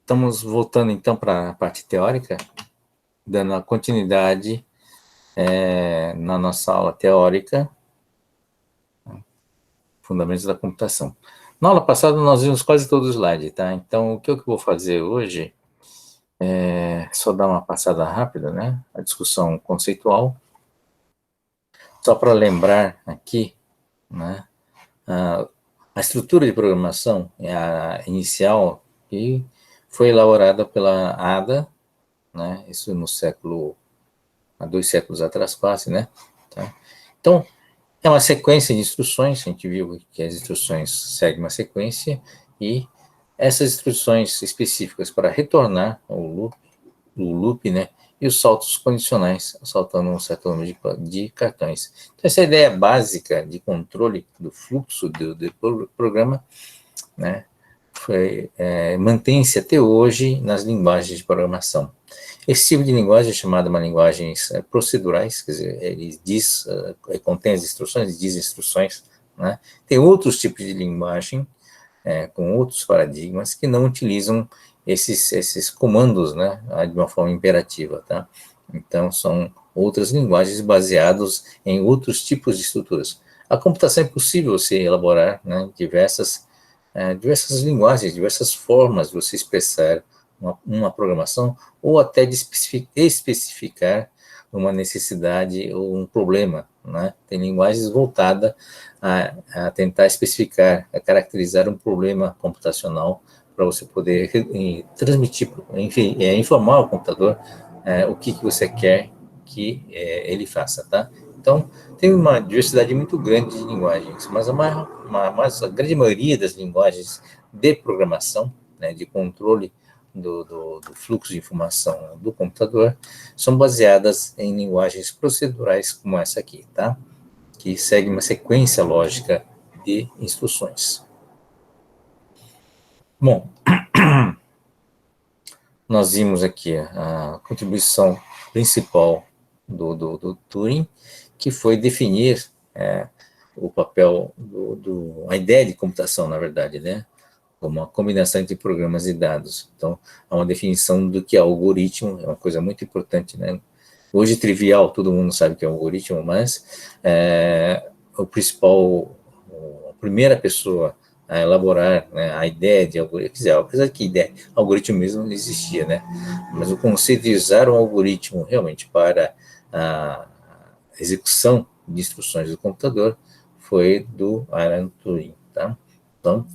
Estamos voltando, então, para a parte teórica, dando a continuidade na nossa aula teórica, Fundamentos da Computação. Na aula passada, nós vimos quase todo o slide, tá? Então, o que eu vou fazer hoje é só dar uma passada rápida, né? A discussão conceitual, só para lembrar aqui, né? A estrutura de programação é a inicial que foi elaborada pela Ada, né? Isso no século, há 2 séculos atrás quase, né? Tá? Então, é uma sequência de instruções, a gente viu que as instruções seguem uma sequência, e essas instruções específicas para retornar o loop, né? E os saltos condicionais, saltando um certo número de cartões. Então, essa é a ideia básica de controle do fluxo do programa, né? Mantém-se até hoje nas linguagens de programação. Esse tipo de linguagem é chamada de linguagens procedurais, quer dizer, ele contém as instruções, diz instruções, né? Tem outros tipos de linguagem, com outros paradigmas, que não utilizam esses comandos, né, de uma forma imperativa, tá? Então, são outras linguagens baseadas em outros tipos de estruturas. A computação é possível você elaborar, né, diversas linguagens, diversas formas de você expressar uma programação, ou até de especificar uma necessidade ou um problema, né? Tem linguagens voltadas a tentar especificar, a caracterizar um problema computacional para você poder transmitir, enfim, informar ao computador o que você quer que ele faça, tá? Então, tem uma diversidade muito grande de linguagens, mas a grande maioria das linguagens de programação, né, de controle do fluxo de informação do computador, são baseadas em linguagens procedurais como essa aqui, tá? Que segue uma sequência lógica de instruções. Bom, nós vimos aqui a contribuição principal do Turing, que foi definir o papel a ideia de computação, na verdade, né? Como uma combinação entre programas e dados. Então, há uma definição do que é algoritmo, é uma coisa muito importante, né? Hoje, trivial, todo mundo sabe que é um algoritmo, mas a primeira pessoa a elaborar, né, a ideia de algoritmo, apesar que algoritmo mesmo não existia, né? Mas o conceito de usar um algoritmo realmente para a execução de instruções do computador foi do Alan Turing, tá? Então,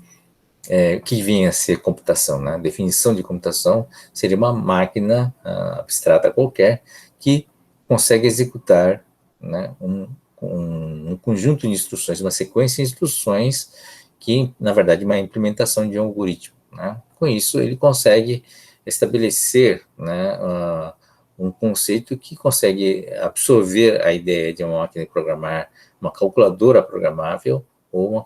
o que vinha a ser computação, né? A definição de computação seria uma máquina abstrata qualquer que consegue executar, né, um conjunto de instruções, uma sequência de instruções que, na verdade, é uma implementação de um algoritmo, né? Com isso, ele consegue estabelecer, né, um conceito que consegue absorver a ideia de uma máquina de programar, uma calculadora programável, ou uma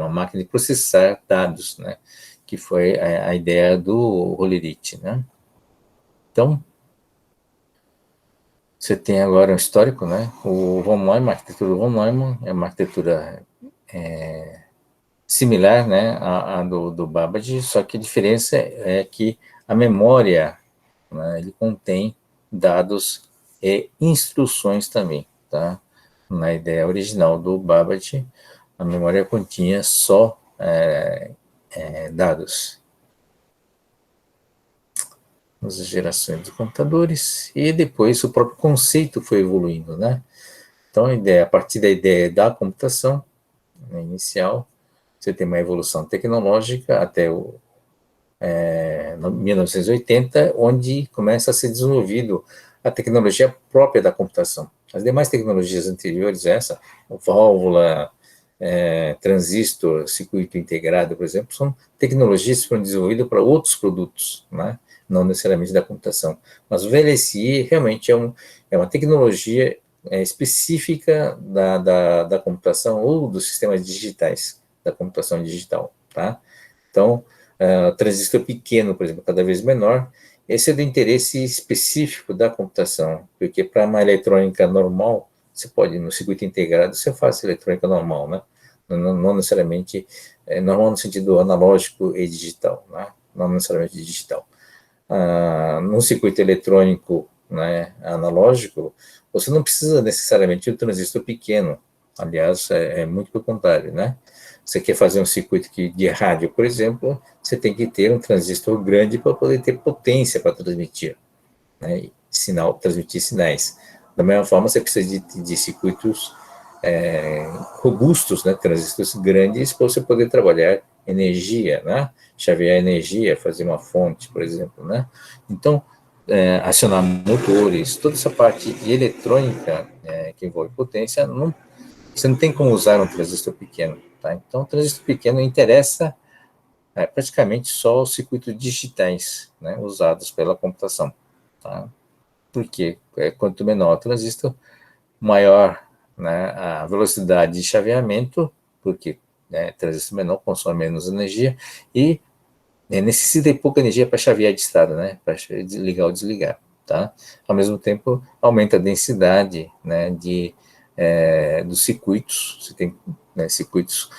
máquina de processar dados, né? Que foi a ideia do Hollerith, né? Então, você tem agora um histórico, né? O von Neumann, a arquitetura do von Neumann é uma arquitetura similar, né, à do Babbage, só que a diferença é que a memória, né, ele contém dados e instruções também, tá? Na ideia original do Babbage, a memória continha só dados. As gerações dos computadores, e depois o próprio conceito foi evoluindo, né? Então, a partir da ideia da computação, né, inicial, você tem uma evolução tecnológica até 1980, onde começa a ser desenvolvido a tecnologia própria da computação. As demais tecnologias anteriores, válvula, transistor, circuito integrado, por exemplo, são tecnologias que foram desenvolvidas para outros produtos, né? Não necessariamente da computação. Mas o VLSI realmente é uma tecnologia específica da computação ou dos sistemas digitais, da computação digital, tá? Então, transistor pequeno, por exemplo, cada vez menor, esse é do interesse específico da computação, porque para uma eletrônica normal, você pode, no circuito integrado, você faz eletrônica normal, né? Não necessariamente normal no sentido analógico e digital, né? não necessariamente digital. No circuito eletrônico, né, analógico, você não precisa necessariamente de um transistor pequeno. Aliás, é muito pelo contrário, né? Você quer fazer um circuito de rádio, por exemplo, você tem que ter um transistor grande para poder ter potência para transmitir, né? Transmitir sinais. Da mesma forma, você precisa de circuitos robustos, né? Transistores grandes para você poder trabalhar energia, né? Chavear energia, fazer uma fonte, por exemplo, né? Então, acionar motores, toda essa parte de eletrônica que envolve potência, você não tem como usar um transistor pequeno, tá? Então, o transistor pequeno interessa praticamente só os circuitos digitais, né, usados pela computação, tá? Porque quanto menor o transistor, maior, né, a velocidade de chaveamento, porque transistor menor consome menos energia e necessita de pouca energia para chavear de estado, né, para ligar ou desligar, tá? Ao mesmo tempo, aumenta a densidade, né, dos circuitos. Você tem, né, circuitos,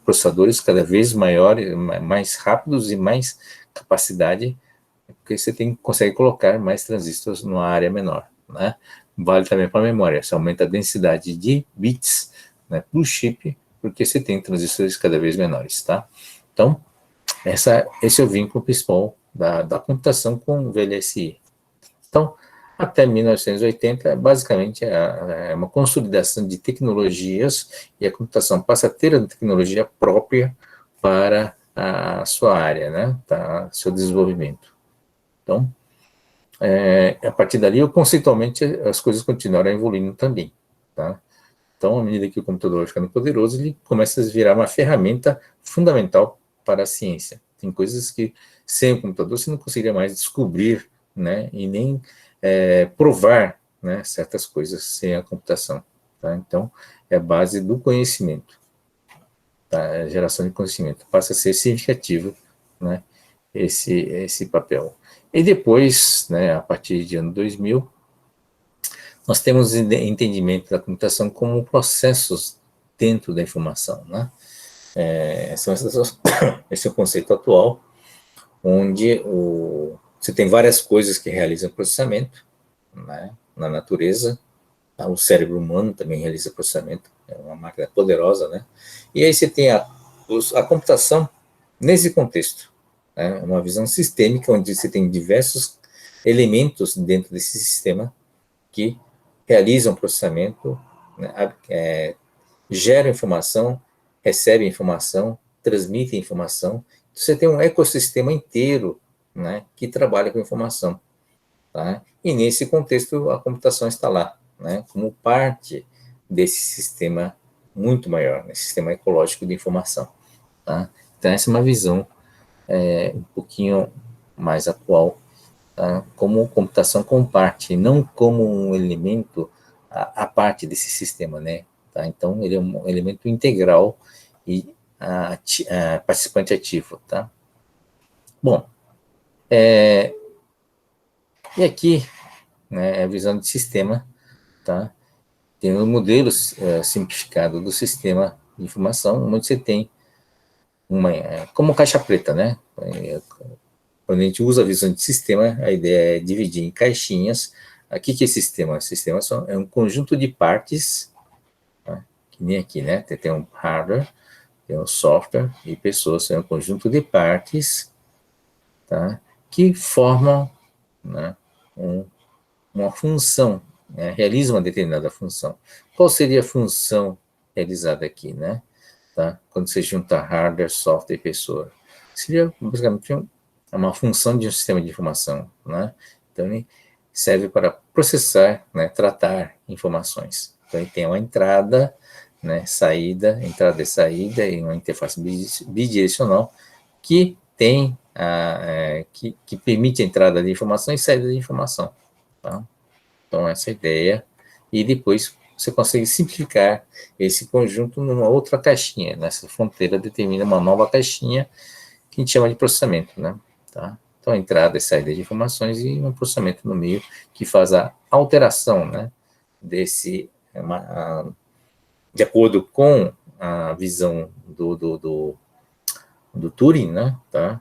processadores cada vez maiores, mais rápidos e mais capacidade, porque você consegue colocar mais transistores numa área menor, né? Vale também para a memória, você aumenta a densidade de bits, né, por chip, porque você tem transistores cada vez menores, tá? Então, esse é o vínculo principal da computação com o VLSI. Então, até 1980, basicamente, é uma consolidação de tecnologias e a computação passa a ter a tecnologia própria para a sua área, né, tá, seu desenvolvimento. Então, a partir dali, conceitualmente, as coisas continuaram evoluindo também, tá? Então, à medida que o computador vai ficando poderoso, ele começa a virar uma ferramenta fundamental para a ciência. Tem coisas que, sem o computador, você não conseguiria mais descobrir, né, e nem provar, né, certas coisas sem a computação, tá? Então, é a base do conhecimento, tá? A geração de conhecimento passa a ser significativo, né, esse papel. E depois, né, a partir de ano 2000, nós temos entendimento da computação como processos dentro da informação, né? Esse é o conceito atual, onde você tem várias coisas que realizam processamento, né, na natureza. O cérebro humano também realiza processamento, é uma máquina poderosa, né? E aí você tem a computação nesse contexto, né? Uma visão sistêmica, onde você tem diversos elementos dentro desse sistema que realizam processamento, né, geram informação, recebem informação, transmitem informação. Então, você tem um ecossistema inteiro, né, que trabalha com informação, tá? E nesse contexto a computação está lá, né, como parte desse sistema muito maior, né, sistema ecológico de informação, tá? Então essa é uma visão um pouquinho mais atual, tá? Como computação como parte, não como um elemento a parte desse sistema, né? Tá? Então, ele é um elemento integral e participante ativo, tá? Bom, e aqui, né, é a visão de sistema, tá? Tem um modelo simplificado do sistema de informação, onde você tem como caixa preta, né? Quando a gente usa a visão de sistema, a ideia é dividir em caixinhas. Aqui que é sistema? Sistema é um conjunto de partes, tá? Que nem aqui, né? Tem um hardware, tem um software e pessoas, é um conjunto de partes, tá? Que formam, né, uma função, né? Realizam uma determinada função. Qual seria a função realizada aqui, né? Tá? Quando você junta hardware, software e pessoa. Seria basicamente uma função de um sistema de informação, né? Então, ele serve para processar, né, tratar informações. Então, ele tem uma entrada, né, saída, entrada e saída, e uma interface bidirecional que tem que permite a entrada de informação e saída de informação, tá? Então, essa é a ideia. E depois você consegue simplificar esse conjunto numa outra caixinha. Nessa fronteira determina uma nova caixinha que a gente chama de processamento, né? Tá? Então, entrada e saída de informações e um processamento no meio que faz a alteração, né, de acordo com a visão do Turing, né, tá?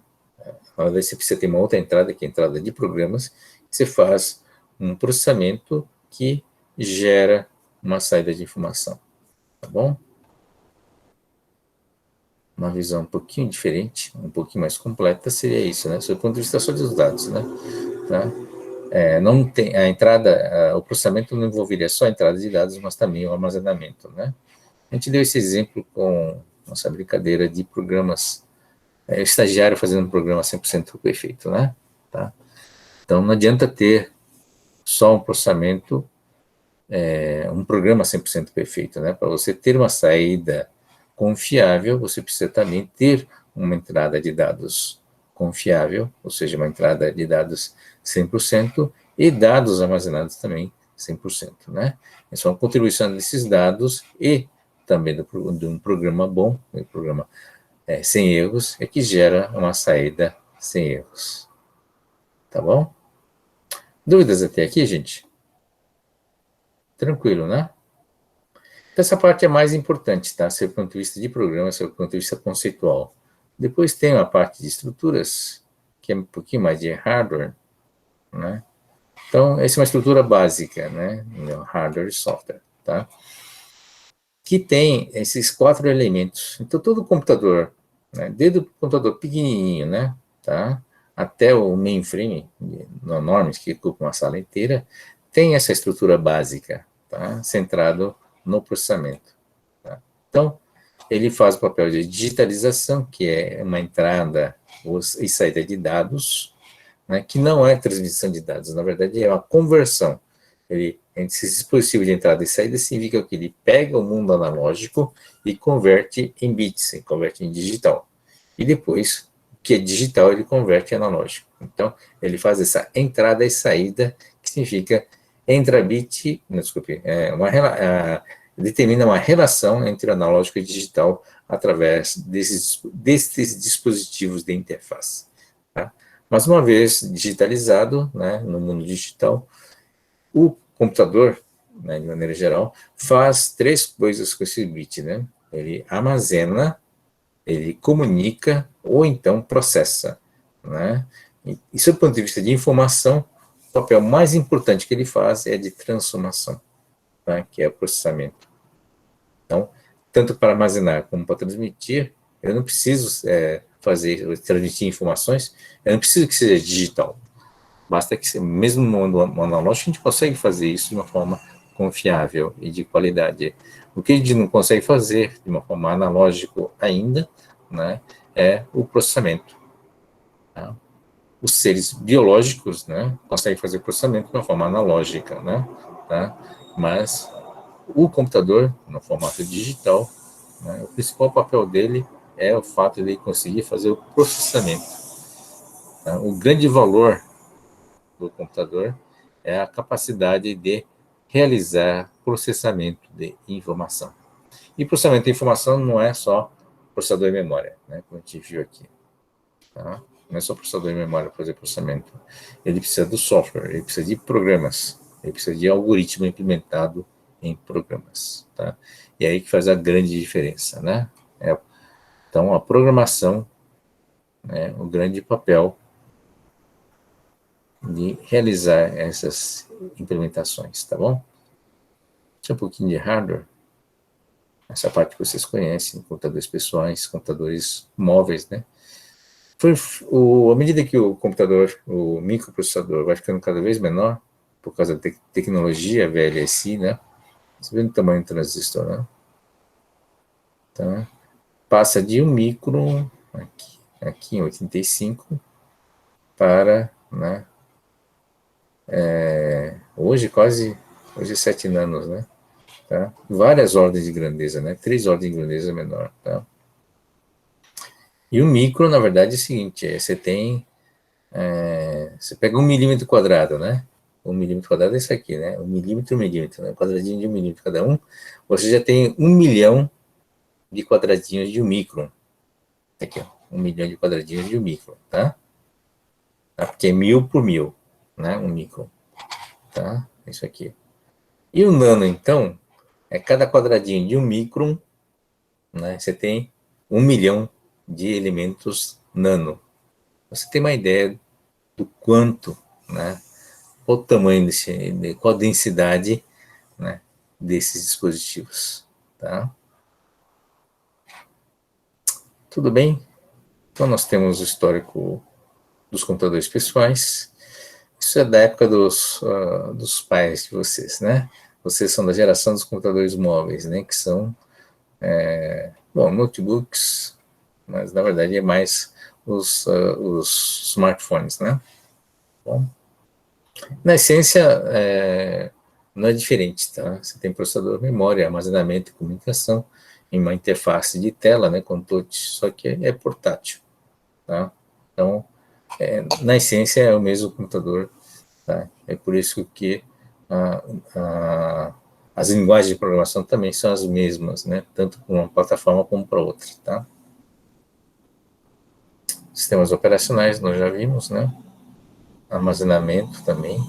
Às vezes você precisa ter uma outra entrada, que é a entrada de programas, você faz um processamento que gera uma saída de informação, tá bom? Uma visão um pouquinho diferente, um pouquinho mais completa seria isso, né? Sob o ponto de vista só dos dados, né? Tá? Não tem a entrada, o processamento não envolveria só a entrada de dados, mas também o armazenamento, né? A gente deu esse exemplo com nossa brincadeira de programas, o estagiário fazendo um programa 100% perfeito, né? Tá? Então não adianta ter só um processamento, um programa 100% perfeito, né? Para você ter uma saída confiável, você precisa também ter uma entrada de dados confiável, ou seja, uma entrada de dados 100% e dados armazenados também 100%, né? Então, a contribuição desses dados e também de um programa bom, um programa sem erros, é que gera uma saída sem erros. Tá bom? Dúvidas até aqui, gente? Tranquilo, né? Então, essa parte é mais importante, tá? Seu ponto de vista de programa, seu ponto de vista conceitual. Depois tem a parte de estruturas, que é um pouquinho mais de hardware, né? Então, essa é uma estrutura básica, né? Hardware e software, tá? Que tem esses 4 elementos. Então, todo computador, né? Desde o computador pequenininho, né? Tá? Até o mainframe, enormes, que ocupa uma sala inteira, tem essa estrutura básica, tá? Centrado no processamento. Tá? Então, ele faz o papel de digitalização, que é uma entrada e saída de dados, né, que não é transmissão de dados, na verdade é uma conversão. Esse dispositivo de entrada e saída significa que ele pega o mundo analógico e converte em bits, converte em digital. E depois, o que é digital, ele converte em analógico. Então, ele faz essa entrada e saída, que significa entra bit, não, desculpe, determina uma relação entre analógico e digital através desses dispositivos de interface. Tá? Mas uma vez digitalizado, né, no mundo digital, o computador, né, de maneira geral, faz 3 coisas com esse bit, né? Ele armazena, ele comunica ou então processa, né? E sob o ponto de vista de informação, o papel mais importante que ele faz é de transformação, tá? Que é o processamento. Então, tanto para armazenar como para transmitir, eu não preciso transmitir informações, eu não preciso que seja digital. Basta que, mesmo no mundo analógico, a gente consegue fazer isso de uma forma confiável e de qualidade. O que a gente não consegue fazer de uma forma analógica ainda, né, é o processamento. Tá? Os seres biológicos, né, conseguem fazer o processamento de uma forma analógica, né, tá? Mas o computador, no formato digital, né, o principal papel dele é o fato de ele conseguir fazer o processamento. Tá? O grande valor do computador é a capacidade de realizar processamento de informação. E processamento de informação não é só processador e memória, né, como a gente viu aqui. Tá? Não é só processador e memória para fazer processamento. Ele precisa do software, ele precisa de programas, ele precisa de algoritmo implementado em programas. Tá? E é aí que faz a grande diferença. Né? Então, a programação é o grande papel de realizar essas implementações, tá bom? Isso é um pouquinho de hardware. Essa parte que vocês conhecem, computadores pessoais, computadores móveis, né? À medida que o computador, o microprocessador, vai ficando cada vez menor, por causa da tecnologia VLSI, né? Você vê o tamanho do transistor, né? Então, passa de 1 micron, aqui em 85, para, né? Hoje 7 nanos, né? Tá? Várias ordens de grandeza, né? 3 ordens de grandeza menor, tá? E o micro, na verdade, é o seguinte, você pega 1 milímetro quadrado, né? 1 milímetro quadrado é isso aqui, né? 1 milímetro, né? Quadradinho de 1 milímetro cada um. Você já tem 1 milhão de quadradinhos de 1 micron. Aqui, ó. 1 milhão de quadradinhos de 1 micron, tá? Porque é 1000 por 1000, né? 1 micron, tá? Isso aqui. E o nano, então, é cada quadradinho de 1 micron, né? Você tem 1 milhão de elementos nano. Você tem uma ideia do quanto, né, qual o tamanho qual a densidade, né, desses dispositivos, tá? Tudo bem? Então nós temos o histórico dos computadores pessoais. Isso é da época dos pais de vocês, né? Vocês são da geração dos computadores móveis, né? Que são, bom, notebooks, mas na verdade é mais os smartphones, né? Bom, na essência, não é diferente, tá? Você tem processador, memória, armazenamento e comunicação em uma interface de tela, né, com touch, só que é portátil, tá? Então, na essência é o mesmo computador, tá? É por isso que a, as linguagens de programação também são as mesmas, né? Tanto para uma plataforma como para outra, tá? Sistemas operacionais nós já vimos, né? Armazenamento também.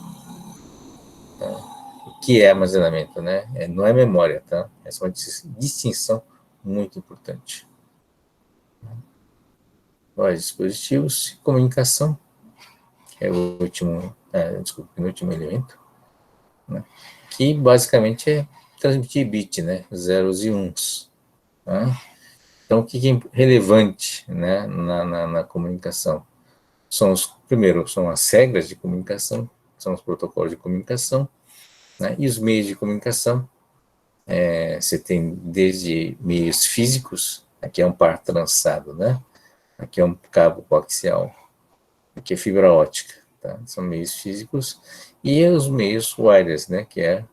O que é armazenamento, né? Não é memória, tá? Essa é uma distinção muito importante. Os dispositivos, comunicação, que é o último, penúltimo elemento, né? Que basicamente é transmitir bit, né? Zeros e uns. Tá? Então, o que é relevante, né, na comunicação? Primeiro, são as regras de comunicação, são os protocolos de comunicação, né? E os meios de comunicação. Você tem desde meios físicos, aqui é um par trançado, né? Aqui é um cabo coaxial, aqui é fibra ótica, tá? São meios físicos, e os meios wireless, né? Que é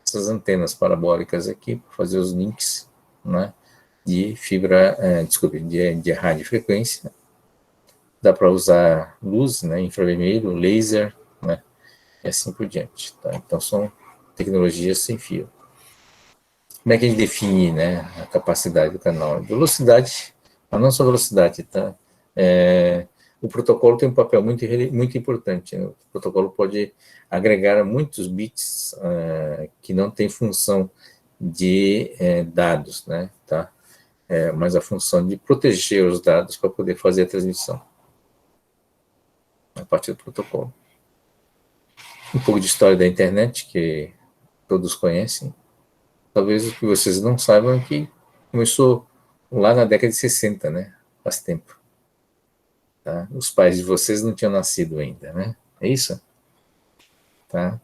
essas antenas parabólicas aqui, para fazer os links, né? De fibra, de radiofrequência. Dá para usar luz, né? Infravermelho, laser, né? E assim por diante, tá? Então são tecnologias sem fio. Como é que a gente define, né, a capacidade do canal? Velocidade, mas não só velocidade, tá? O protocolo tem um papel muito importante. Né? O protocolo pode agregar muitos bits que não tem função de dados, né? Tá? Mas a função de proteger os dados para poder fazer a transmissão a partir do protocolo. Um pouco de história da internet, que todos conhecem. Talvez o que vocês não saibam é que começou lá na década de 60, né? Faz tempo. Tá? Os pais de vocês não tinham nascido ainda, né? É isso? Tá?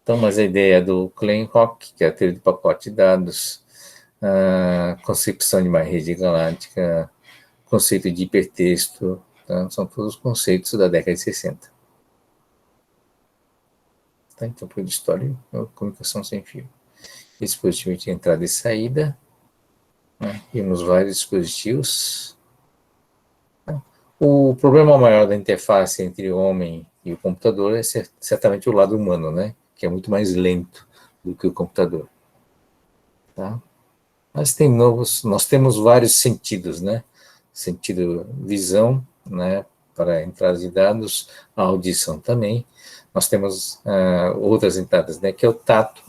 Então, mas a ideia do Kleinrock, que é a teoria de pacote de dados, a concepção de uma rede galáctica, conceito de hipertexto, tá? São todos conceitos da década de 60. Tá? Então, por história, comunicação sem fio. Dispositivo de entrada e saída, né? Temos vários dispositivos. O problema maior da interface entre o homem e o computador é certamente o lado humano, né? Que é muito mais lento do que o computador. Tá? Mas nós temos vários sentidos, né? Sentido visão, né? Para entrada de dados, a audição também. Nós temos outras entradas, né? Que é o tato,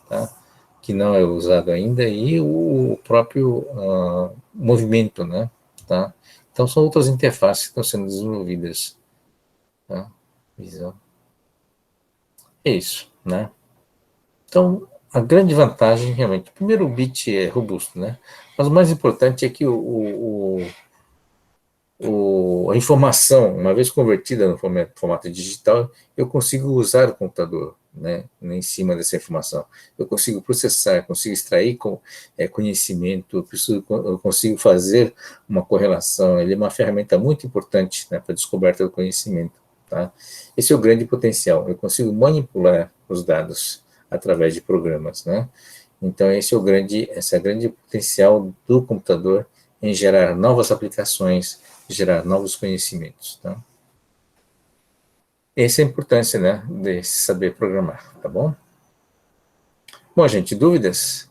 tá? Que não é usado ainda, e o próprio movimento, né? Tá? Então, são outras interfaces que estão sendo desenvolvidas. Tá? Visão. É isso, né? Então, a grande vantagem, realmente, primeiro, o bit é robusto, né? Mas o mais importante é que a informação, uma vez convertida no formato digital, eu consigo usar o computador, né, em cima dessa informação. Eu consigo processar, consigo extrair conhecimento, eu consigo fazer uma correlação. Ele é uma ferramenta muito importante, né, para a descoberta do conhecimento. Tá? Esse é o grande potencial. Eu consigo manipular os dados através de programas, né? Então esse é o grande potencial do computador em gerar novas aplicações, gerar novos conhecimentos, tá? Essa é a importância, né, de saber programar, tá bom? Bom, gente, dúvidas?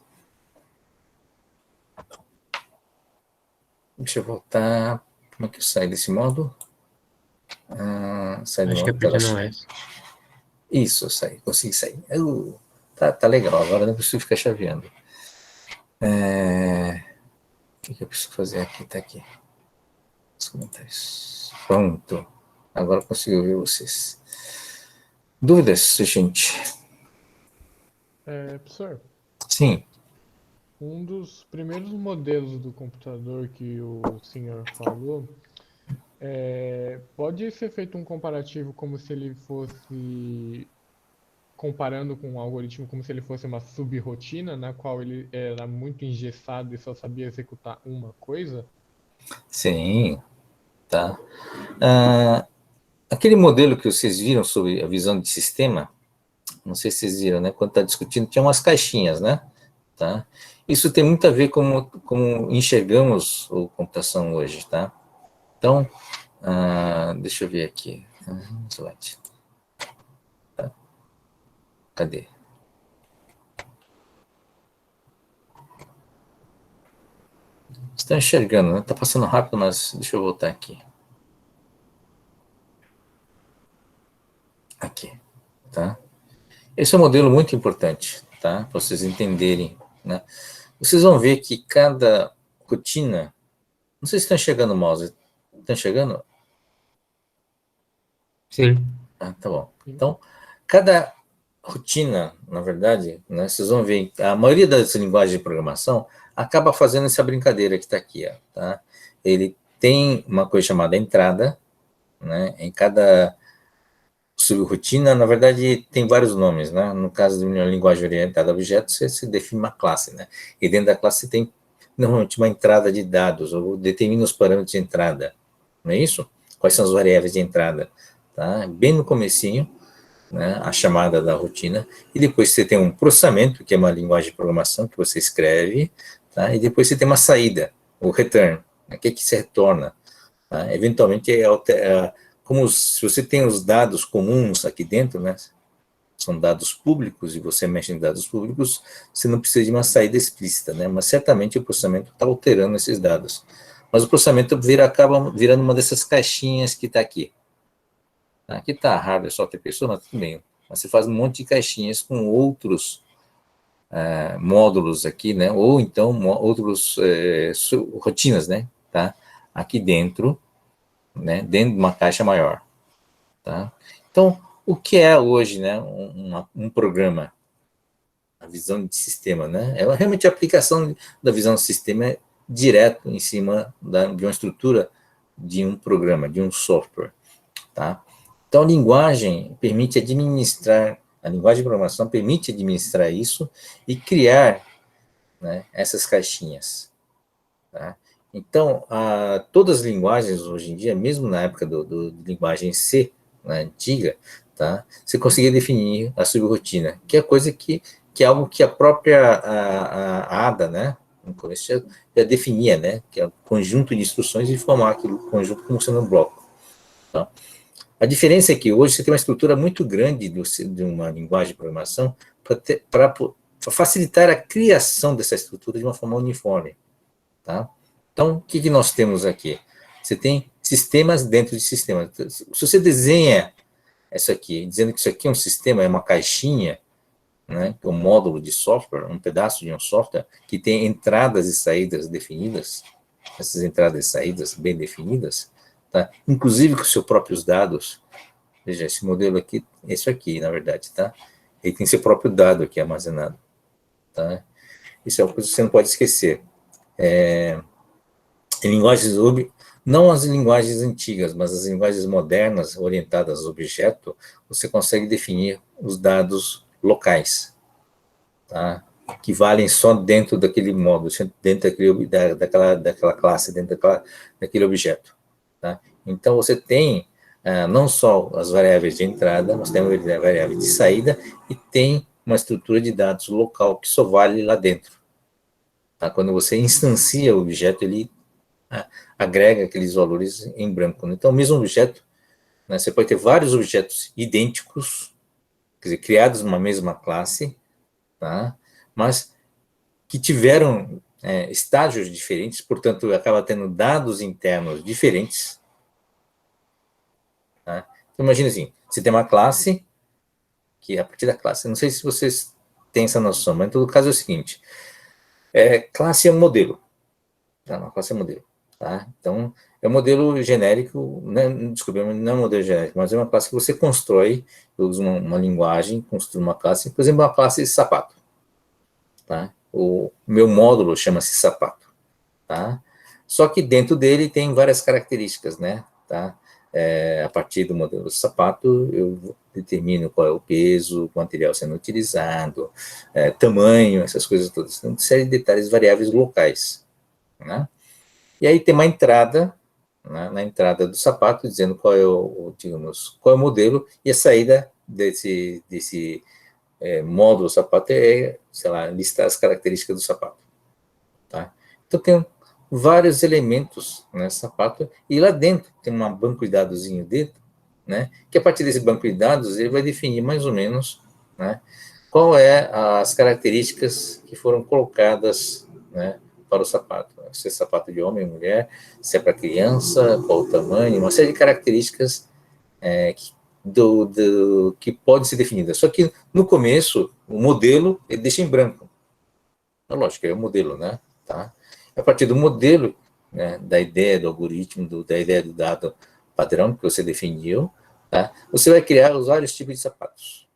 Deixa eu voltar. Como é que eu saio desse modo? Sai do Acho que modo tela aperta não cheia. é. Isso, eu saí, consegui sair. Tá legal, agora não preciso ficar chaveando. O que eu preciso fazer aqui? Tá aqui. os comentários. Pronto. Agora consigo ver vocês. Dúvidas, gente? Professor, Sim. um dos primeiros modelos do computador que o senhor falou, pode ser feito um comparativo como se ele fosse, comparando com um algoritmo, como se ele fosse uma subrotina, na qual ele era muito engessado e só sabia executar uma coisa? Sim, tá. Aquele modelo que vocês viram sobre a visão de sistema, não sei se vocês viram, né? Quando está discutindo, tinha umas caixinhas, né? Tá? Isso tem muito a ver com como enxergamos a computação hoje, tá? Então, deixa eu ver aqui. Slide. Tá. Cadê? Estão enxergando, né? Tá passando rápido, mas deixa eu voltar aqui. Aqui, tá? Esse é um modelo muito importante, tá? Para vocês entenderem, né? Vocês vão ver que cada rotina, não sei se estão enxergando o mouse, estão enxergando? Sim. Tá bom. Então, cada rotina, na verdade, né, vocês vão ver, a maioria das linguagens de programação acaba fazendo essa brincadeira que está aqui, ó, tá? Ele tem uma coisa chamada entrada, né? Em cada subrotina, na verdade, tem vários nomes, né? No caso de uma linguagem orientada a objetos, você se define uma classe, né? E dentro da classe tem normalmente uma entrada de dados, ou determina os parâmetros de entrada, não é isso? Quais são as variáveis de entrada, tá? Bem no comecinho, né, a chamada da rotina, e depois você tem um processamento, que é uma linguagem de programação que você escreve, tá? E depois você tem uma saída, o return, né, que se retorna. Tá? Eventualmente, como se você tem os dados comuns aqui dentro, né, são dados públicos, e você mexe em dados públicos, você não precisa de uma saída explícita, né, mas certamente o processamento está alterando esses dados. Mas o processamento acaba virando uma dessas caixinhas que está aqui. Aqui está hardware, software, pessoa, mas tudo bem. Mas você faz um monte de caixinhas com outros módulos aqui, né? Ou então outros rotinas, né? Tá? Aqui dentro, né? Dentro de uma caixa maior, tá? Então, o que é hoje, né? Um programa, a visão de sistema, né? É realmente a aplicação da visão de sistema direto em cima de uma estrutura de um programa, de um software, tá? Então, a linguagem permite administrar, a linguagem de programação permite administrar isso e criar, né, essas caixinhas. Tá? Então, todas as linguagens hoje em dia, mesmo na época de linguagem C, né, antiga, tá, você conseguia definir a subrotina, que é coisa que é algo que a própria Ada, né, no começo já definia, né, que é um conjunto de instruções e formar aquele conjunto como sendo um bloco. Tá? A diferença é que hoje você tem uma estrutura muito grande de uma linguagem de programação para facilitar a criação dessa estrutura de uma forma uniforme. Tá? Então, o que nós temos aqui? Você tem sistemas dentro de sistemas. Se você desenha isso aqui, dizendo que isso aqui é um sistema, é uma caixinha, né, um módulo de software, um pedaço de um software, que tem entradas e saídas definidas, essas entradas e saídas bem definidas, tá? Inclusive com seus próprios dados. Veja, esse modelo aqui, esse aqui, na verdade, tá? Ele tem seu próprio dado aqui armazenado, tá? Isso é uma coisa que você não pode esquecer. Em linguagens, não as linguagens antigas, mas as linguagens modernas, orientadas a objeto, você consegue definir os dados locais, tá? Que valem só dentro daquele módulo, dentro daquela classe, dentro daquele objeto. Tá? Então, você tem não só as variáveis de entrada, mas tem a variável de saída e tem uma estrutura de dados local que só vale lá dentro. Tá? Quando você instancia o objeto, ele agrega aqueles valores em branco. Então, o mesmo objeto, né, você pode ter vários objetos idênticos, quer dizer, criados numa mesma classe, tá? Mas que tiveram estágios diferentes, portanto, acaba tendo dados internos diferentes. Tá? Então, imagina assim, você tem uma classe, que a partir da classe, não sei se vocês têm essa noção, mas em todo caso é o seguinte, classe é um modelo, tá? Uma classe é um modelo. Tá? Então, é um modelo genérico, desculpa, não é um modelo genérico, mas é uma classe que você constrói, usa uma linguagem, construi uma classe, por exemplo, uma classe de sapato. Tá? O meu módulo chama-se sapato. Tá? Só que dentro dele tem várias características, né? Tá? A partir do modelo do sapato, eu determino qual é o peso, o material sendo utilizado, tamanho, essas coisas todas. Então, uma série de detalhes variáveis locais. Né? E aí tem uma entrada, né, na entrada do sapato, dizendo qual é digamos, qual é o modelo, e a saída desse módulo sapato sei lá, listar as características do sapato. Tá? Então tem vários elementos no sapato, e lá dentro tem um banco de dados dentro, né, que a partir desse banco de dados ele vai definir mais ou menos, né, qual é as características que foram colocadas, né, para o sapato. Se é sapato de homem ou mulher, se é para criança, qual o tamanho, uma série de características que pode ser definida. Só que no começo, o modelo ele deixa em branco. É lógico, é o modelo, né? Tá? A partir do modelo, né, da ideia do algoritmo, da ideia do dado padrão que você definiu, tá? Você vai criar os vários tipos de sapatos.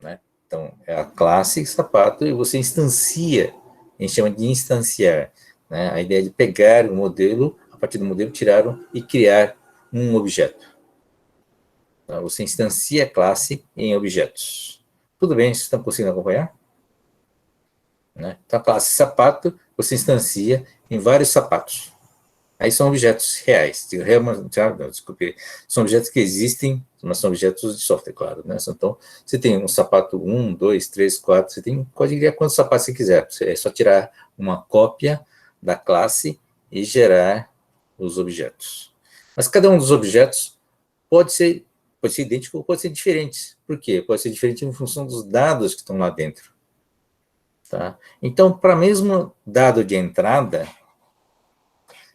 Né? Então, é a classe sapato e você instancia, a gente chama de instanciar, né? A ideia de pegar o modelo, a partir do modelo, tirar e criar um objeto. Tá? Você instancia a classe em objetos. Tudo bem? Vocês estão conseguindo acompanhar? Né? Então, a classe sapato, você instancia em vários sapatos. Aí são objetos reais. Desculpe, são objetos que existem, mas são objetos de software, claro. Né? Então, você tem um sapato 1, 2, 3, 4, você pode criar quantos sapatos você quiser. É só tirar uma cópia da classe e gerar os objetos. Mas cada um dos objetos pode ser idêntico ou pode ser diferente. Por quê? Pode ser diferente em função dos dados que estão lá dentro. Tá? Então, para mesmo dado de entrada,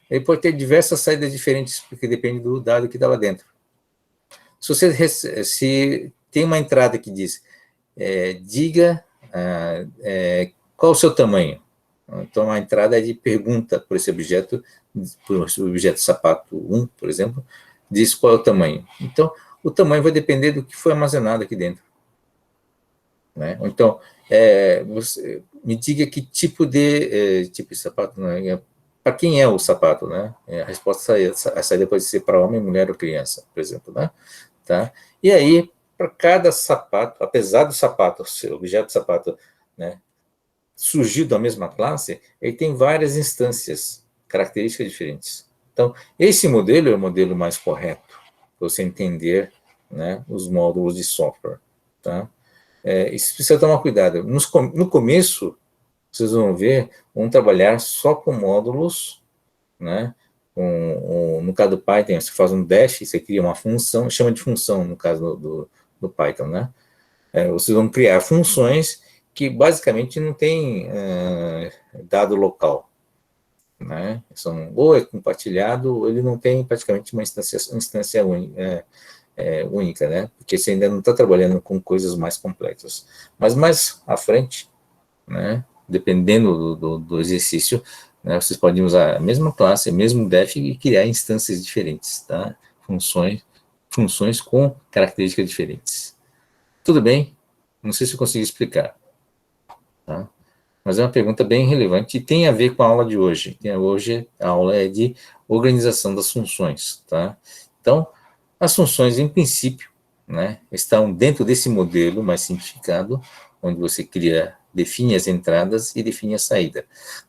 ele pode ter diversas saídas diferentes, porque depende do dado que está lá dentro. Se tem uma entrada que diz, diga qual o seu tamanho. Então, a entrada é de pergunta por esse objeto sapato 1, por exemplo, diz qual é o tamanho. Então, o tamanho vai depender do que foi armazenado aqui dentro. Né? Então, você me diga que tipo de sapato, né? Para quem é o sapato, né? A resposta a saída pode ser para homem, mulher ou criança, por exemplo, né? Tá? E aí, para cada sapato, apesar do sapato, o objeto sapato, né, surgir da mesma classe, ele tem várias instâncias, características diferentes. Então, esse modelo é o modelo mais correto para você entender, né, os módulos de software, tá? Isso precisa tomar cuidado. No começo, vocês vão ver, vão trabalhar só com módulos, né? No caso do Python, você faz um dash, você cria uma função, chama de função, no caso do Python, né? Vocês vão criar funções que basicamente não tem dado local, né? Ou é compartilhado, ou ele não tem praticamente uma instância única, né? Porque você ainda não está trabalhando com coisas mais complexas. Mas mais à frente, né? Dependendo do exercício, né? Vocês podem usar a mesma classe, o mesmo def e criar instâncias diferentes, tá? Funções com características diferentes. Tudo bem? Não sei se eu consegui explicar, tá? Mas é uma pergunta bem relevante e tem a ver com a aula de hoje. Hoje a aula é de organização das funções, tá? Então, as funções, em princípio, né, estão dentro desse modelo mais simplificado, onde você define as entradas e define a saída.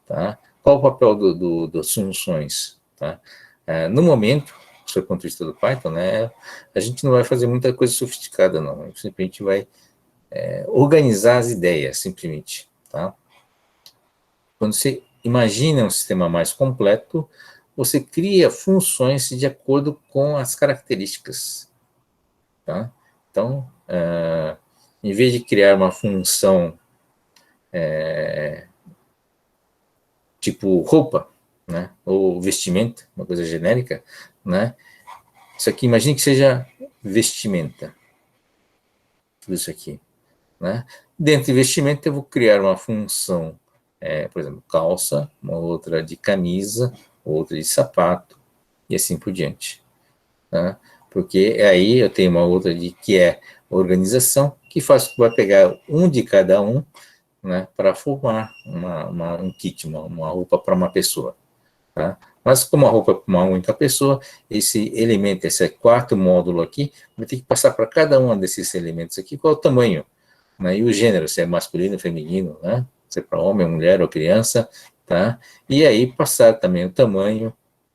Tá? Qual o papel das funções? Tá? No momento, sob o ponto de vista do Python, né, a gente não vai fazer muita coisa sofisticada, não. A gente simplesmente vai organizar as ideias, simplesmente. Tá? Quando você imagina um sistema mais completo, você cria funções de acordo com as características. Tá? Então, em vez de criar uma função tipo roupa, né, ou vestimenta, uma coisa genérica, né, isso aqui, imagine que seja vestimenta, tudo isso aqui. Né? Dentro de vestimenta, eu vou criar uma função, por exemplo, calça, uma outra de camisa, outra de sapato, e assim por diante. Tá? Porque aí eu tenho uma outra que é organização, que vai pegar um de cada um, né, para formar um kit, uma roupa para uma pessoa. Tá? Mas como a roupa é para uma única pessoa, esse elemento, esse quarto módulo aqui, vai ter que passar para cada um desses elementos aqui, qual é o tamanho, né, e o gênero, se é masculino, feminino, né, se é para homem, mulher ou criança, tá? E aí passar também o tamanho,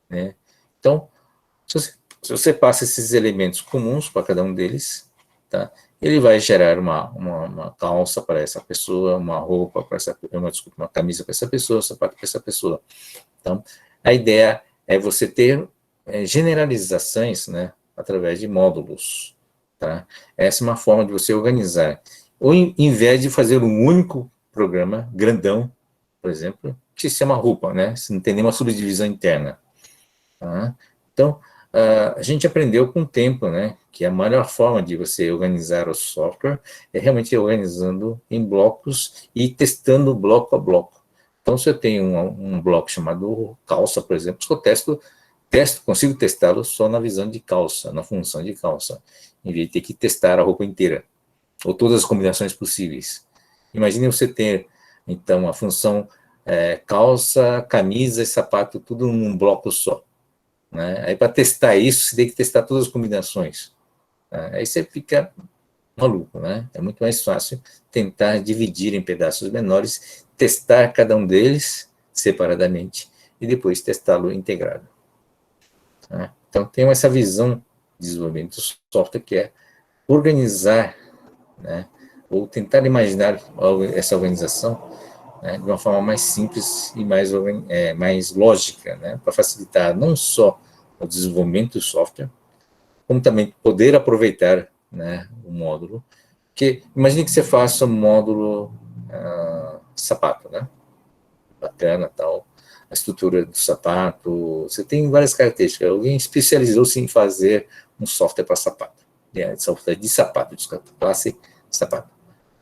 né? Então, se você passa esses elementos comuns para cada um deles, tá? Ele vai gerar uma calça para essa pessoa, uma roupa para essa, desculpa, uma camisa para essa pessoa, um sapato para essa pessoa. Então, a ideia é você ter generalizações, né, através de módulos, tá? Essa é uma forma de você organizar. Ou em vez de fazer um único programa grandão, por exemplo, que se chama roupa, né? Se não tem nenhuma subdivisão interna. Tá? Então, a gente aprendeu com o tempo, né, que a melhor forma de você organizar o software é realmente organizando em blocos e testando bloco a bloco. Então, se eu tenho um bloco chamado calça, por exemplo, eu consigo testá-lo só na visão de calça, na função de calça, em vez de ter que testar a roupa inteira, ou todas as combinações possíveis. Imagine você ter, então, a função calça, camisa e sapato, tudo num bloco só. Né? Aí, para testar isso, você tem que testar todas as combinações. Né? Aí você fica maluco, né? É muito mais fácil tentar dividir em pedaços menores, testar cada um deles separadamente e depois testá-lo integrado. Né? Então, tem essa visão de desenvolvimento do software que é organizar, né? Ou tentar imaginar essa organização, né, de uma forma mais simples e mais lógica, né, para facilitar não só o desenvolvimento do software, como também poder aproveitar, né, o módulo. Porque imagine que você faça um módulo sapato, né, bacana, tal, a estrutura do sapato, você tem várias características. Alguém especializou-se em fazer um software para sapato, software de sapato, classe sapato,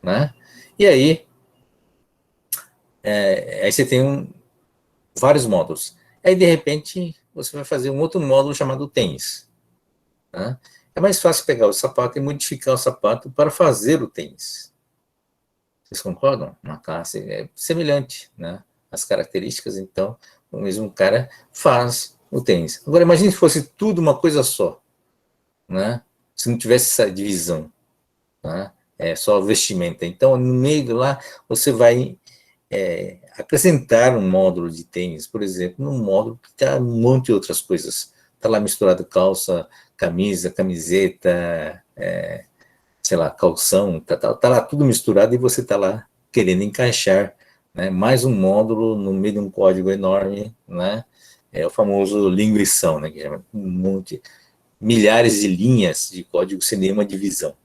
né? E aí você tem vários módulos. Aí, de repente, você vai fazer um outro módulo chamado tênis. Tá? É mais fácil pegar o sapato e modificar o sapato para fazer o tênis. Vocês concordam? Uma classe é semelhante, né? As características, então, o mesmo cara faz o tênis. Agora, imagine se fosse tudo uma coisa só, né? Se não tivesse essa divisão, né? É só vestimenta. Então, no meio lá, você vai acrescentar um módulo de tênis, por exemplo, num módulo que está um monte de outras coisas. Está lá misturado calça, camisa, camiseta, sei lá, calção, tá lá tudo misturado e você está lá querendo encaixar, né, mais um módulo no meio de um código enorme, né? É o famoso linguição, né? Que é um monte, milhares de linhas de código sem nenhuma divisão,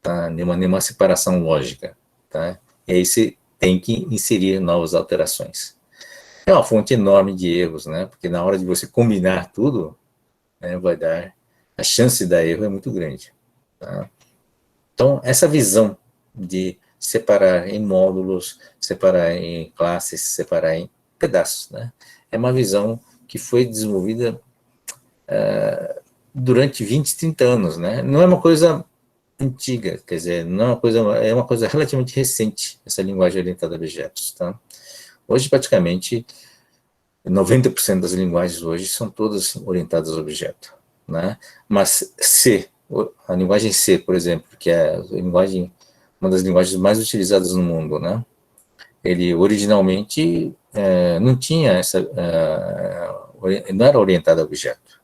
tá? Nenhuma separação lógica, tá? E aí você tem que inserir novas alterações. É uma fonte enorme de erros, né? Porque na hora de você combinar tudo, né, a chance de dar erro é muito grande. Tá? Então, essa visão de separar em módulos, separar em classes, separar em pedaços, né? É uma visão que foi desenvolvida durante 20, 30 anos, né? Não é uma coisa antiga, quer dizer, não é uma coisa relativamente recente, essa linguagem orientada a objetos, tá? Hoje, praticamente, 90% das linguagens hoje são todas orientadas a objeto, né? Mas a linguagem C, por exemplo, que é uma das linguagens mais utilizadas no mundo, né? Ele originalmente não tinha não era orientado a objeto,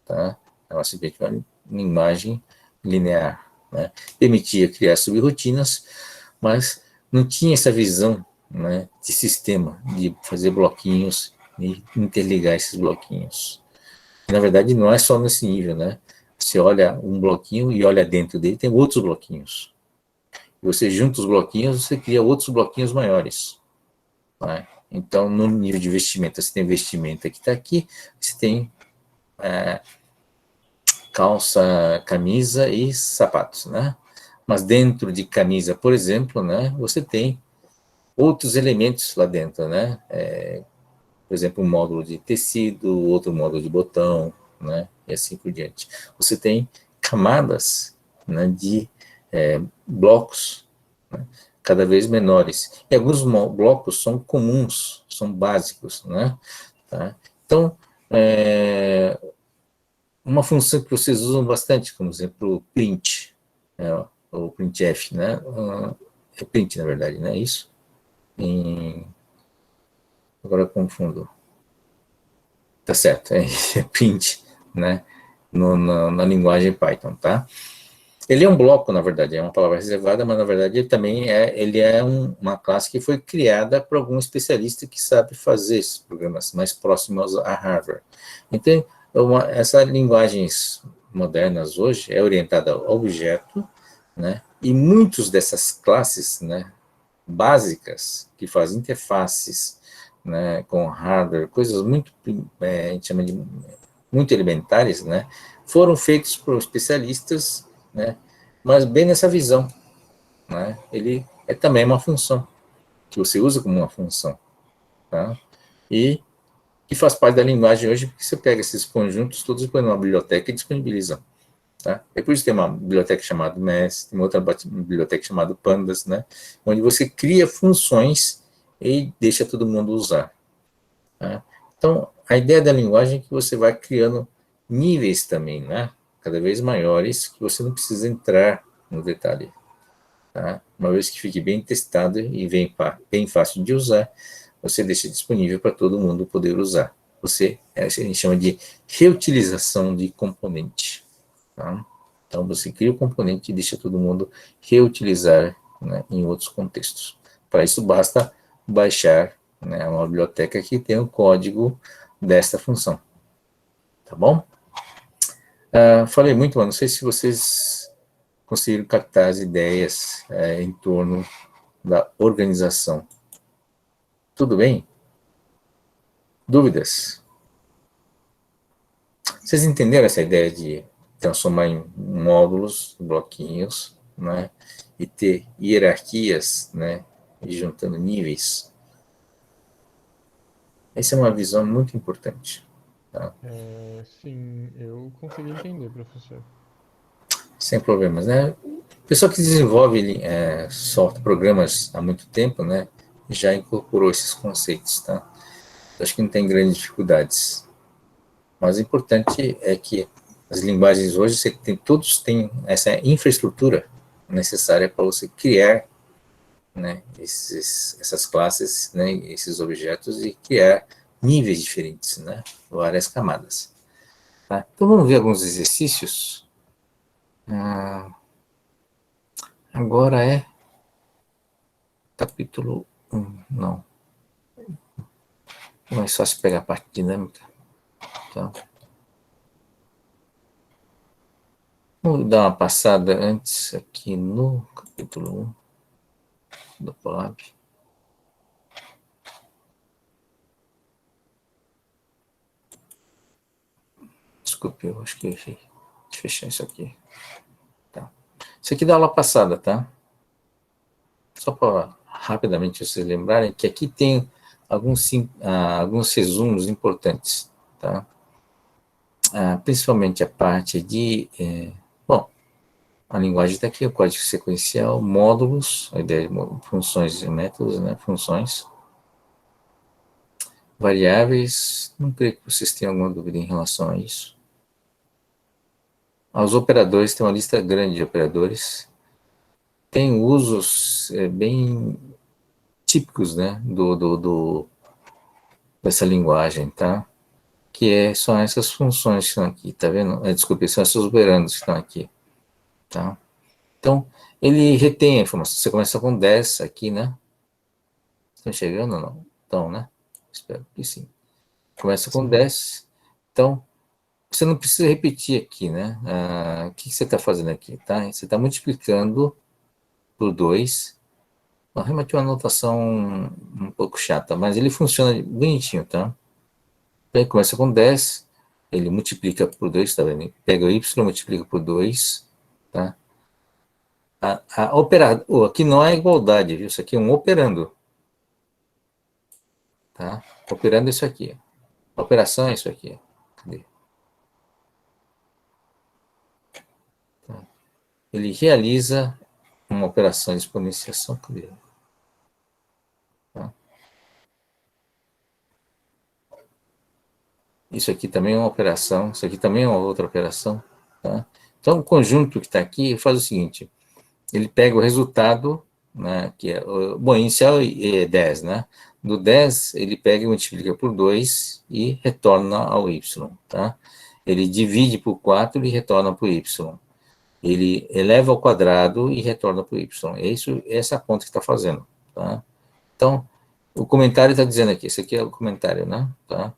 tá? Era simplesmente uma linguagem linear, né? Permitia criar subrrotinas, mas não tinha essa visão, né, de sistema, de fazer bloquinhos e interligar esses bloquinhos. Na verdade, não é só nesse nível, né? Você olha um bloquinho e olha dentro dele, tem outros bloquinhos. E você junta os bloquinhos, você cria outros bloquinhos maiores. Né? Então, no nível de vestimenta, você tem vestimenta que está aqui, você tem calça, camisa e sapatos, né? Mas dentro de camisa, por exemplo, né, você tem outros elementos lá dentro, né? por exemplo, um módulo de tecido, outro módulo de botão, né, e assim por diante. Você tem camadas, né, de blocos, né, cada vez menores. E alguns blocos são comuns, são básicos, né? Tá? Então, uma função que vocês usam bastante, como exemplo, o print, ou printf, né? É print, na verdade, não é isso? Agora eu confundo. Tá certo, é print, né? Na linguagem Python, tá? Ele é um bloco, na verdade, é uma palavra reservada, mas na verdade ele é uma classe que foi criada por algum especialista que sabe fazer esses programas mais próximos a hardware. Então, essas linguagens modernas hoje é orientada ao objeto, né? E muitas dessas classes, né, básicas que fazem interfaces, né, com hardware, coisas muito, a gente chama de muito elementares, né, foram feitos por especialistas, né, mas bem nessa visão, né, ele é também uma função, que você usa como uma função, tá, e que faz parte da linguagem hoje, porque você pega esses conjuntos todos e põe numa biblioteca e disponibiliza, tá, depois tem uma biblioteca chamada MES, tem uma outra biblioteca chamada Pandas, né, onde você cria funções e deixa todo mundo usar, tá? Então, a ideia da linguagem é que você vai criando níveis também, né? Cada vez maiores, que você não precisa entrar no detalhe, tá? Uma vez que fique bem testado e bem fácil de usar, você deixa disponível para todo mundo poder usar. A gente chama de reutilização de componente, tá? Então, você cria o componente e deixa todo mundo reutilizar, né, em outros contextos. Para isso, basta baixar, né, uma biblioteca que tem o código desta função. Tá bom? Falei muito, mas não sei se vocês conseguiram captar as ideias em torno da organização. Tudo bem? Dúvidas? Vocês entenderam essa ideia de transformar em módulos, bloquinhos, né, e ter hierarquias, né, e juntando níveis? Essa é uma visão muito importante. Tá? Sim, eu consegui entender, professor. Sem problemas, né? O pessoal que desenvolve programas há muito tempo, né, já incorporou esses conceitos, tá? Acho que não tem grandes dificuldades. Mas o importante é que as linguagens hoje, todos têm essa infraestrutura necessária para você criar, né, essas classes, né, esses objetos e criar níveis diferentes, né, várias camadas. Tá? Então vamos ver alguns exercícios. Agora é capítulo 1, não. Não é só se pegar a parte dinâmica. Tá? Vamos dar uma passada antes aqui no capítulo 1 do Colab. Desculpe, eu acho que eu errei. Deixa eu fechar isso aqui. Tá. Isso aqui da aula passada, tá? Só para rapidamente vocês lembrarem que aqui tem alguns resumos importantes, tá? Principalmente a parte de... bom, a linguagem está aqui, o código sequencial, módulos, a ideia de funções e métodos, né? Funções. Variáveis, não creio que vocês tenham alguma dúvida em relação a isso. Os operadores, tem uma lista grande de operadores. Tem usos bem típicos, né, dessa linguagem, tá? São essas funções que estão aqui, tá vendo? Desculpe, são esses operandos que estão aqui, tá? Então, ele retém a informação. Você começa com 10 aqui, né? Estão chegando ou não? Então, né? Espero que sim. Começa com 10. Então, você não precisa repetir aqui, né? O que você está fazendo aqui, tá? Você está multiplicando por 2. Realmente é uma notação um pouco chata, mas ele funciona bonitinho, tá? Ele começa com 10, ele multiplica por 2, tá vendo? Pega o y, multiplica por 2, tá? Aqui não é igualdade, viu? Isso aqui é um operando, tá? Operando isso aqui. A operação é isso aqui. Cadê? Tá. Ele realiza uma operação de exponenciação. Cadê? Tá. Isso aqui também é uma operação. Isso aqui também é uma outra operação. Tá? Então, o conjunto que está aqui faz o seguinte. Ele pega o resultado, né, que é, bom, inicial é 10, né? Do 10, ele pega e multiplica por 2 e retorna ao y, tá? Ele divide por 4 e retorna para o y. Ele eleva ao quadrado e retorna para o y. É isso, essa conta que está fazendo, tá? Então, o comentário está dizendo aqui, esse aqui é o comentário, né? Tá?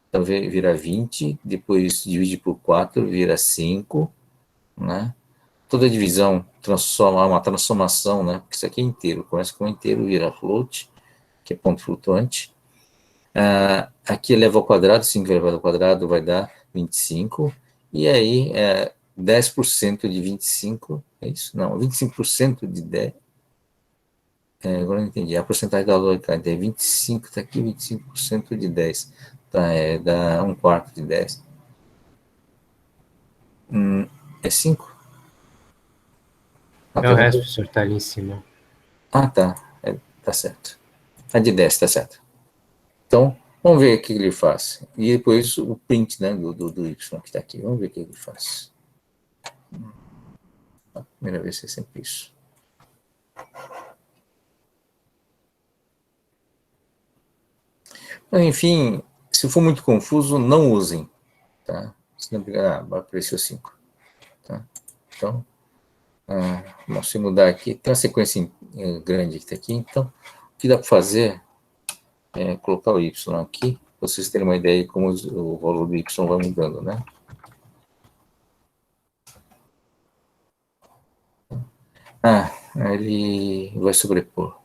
Então, vira 20, depois divide por 4, vira 5, né? Toda divisão transforma uma transformação, né? Porque isso aqui é inteiro, começa com inteiro, vira float, que é ponto flutuante. Aqui eleva ao quadrado, 5 elevado ao quadrado vai dar 25, e aí 10% de 25, é isso? Não, 25% de 10, agora não entendi, a porcentagem da lógica é 25, está aqui 25% de 10, tá, dá 1/4 de 10. É 5? É o resto, professor, está ali em cima. Ah, tá, tá certo. A de 10, tá certo. Então, vamos ver o que ele faz. E depois o print, né, do y que está aqui. Vamos ver o que ele faz. A primeira vez é sempre isso. Mas, enfim, se for muito confuso, não usem. Tá? Senão, apareceu 5. Tá? Então, se mudar aqui, tem uma sequência grande que está aqui. Então, o que dá para fazer é colocar o y aqui, para vocês terem uma ideia de como o valor do y vai mudando, né? Ele vai sobrepor.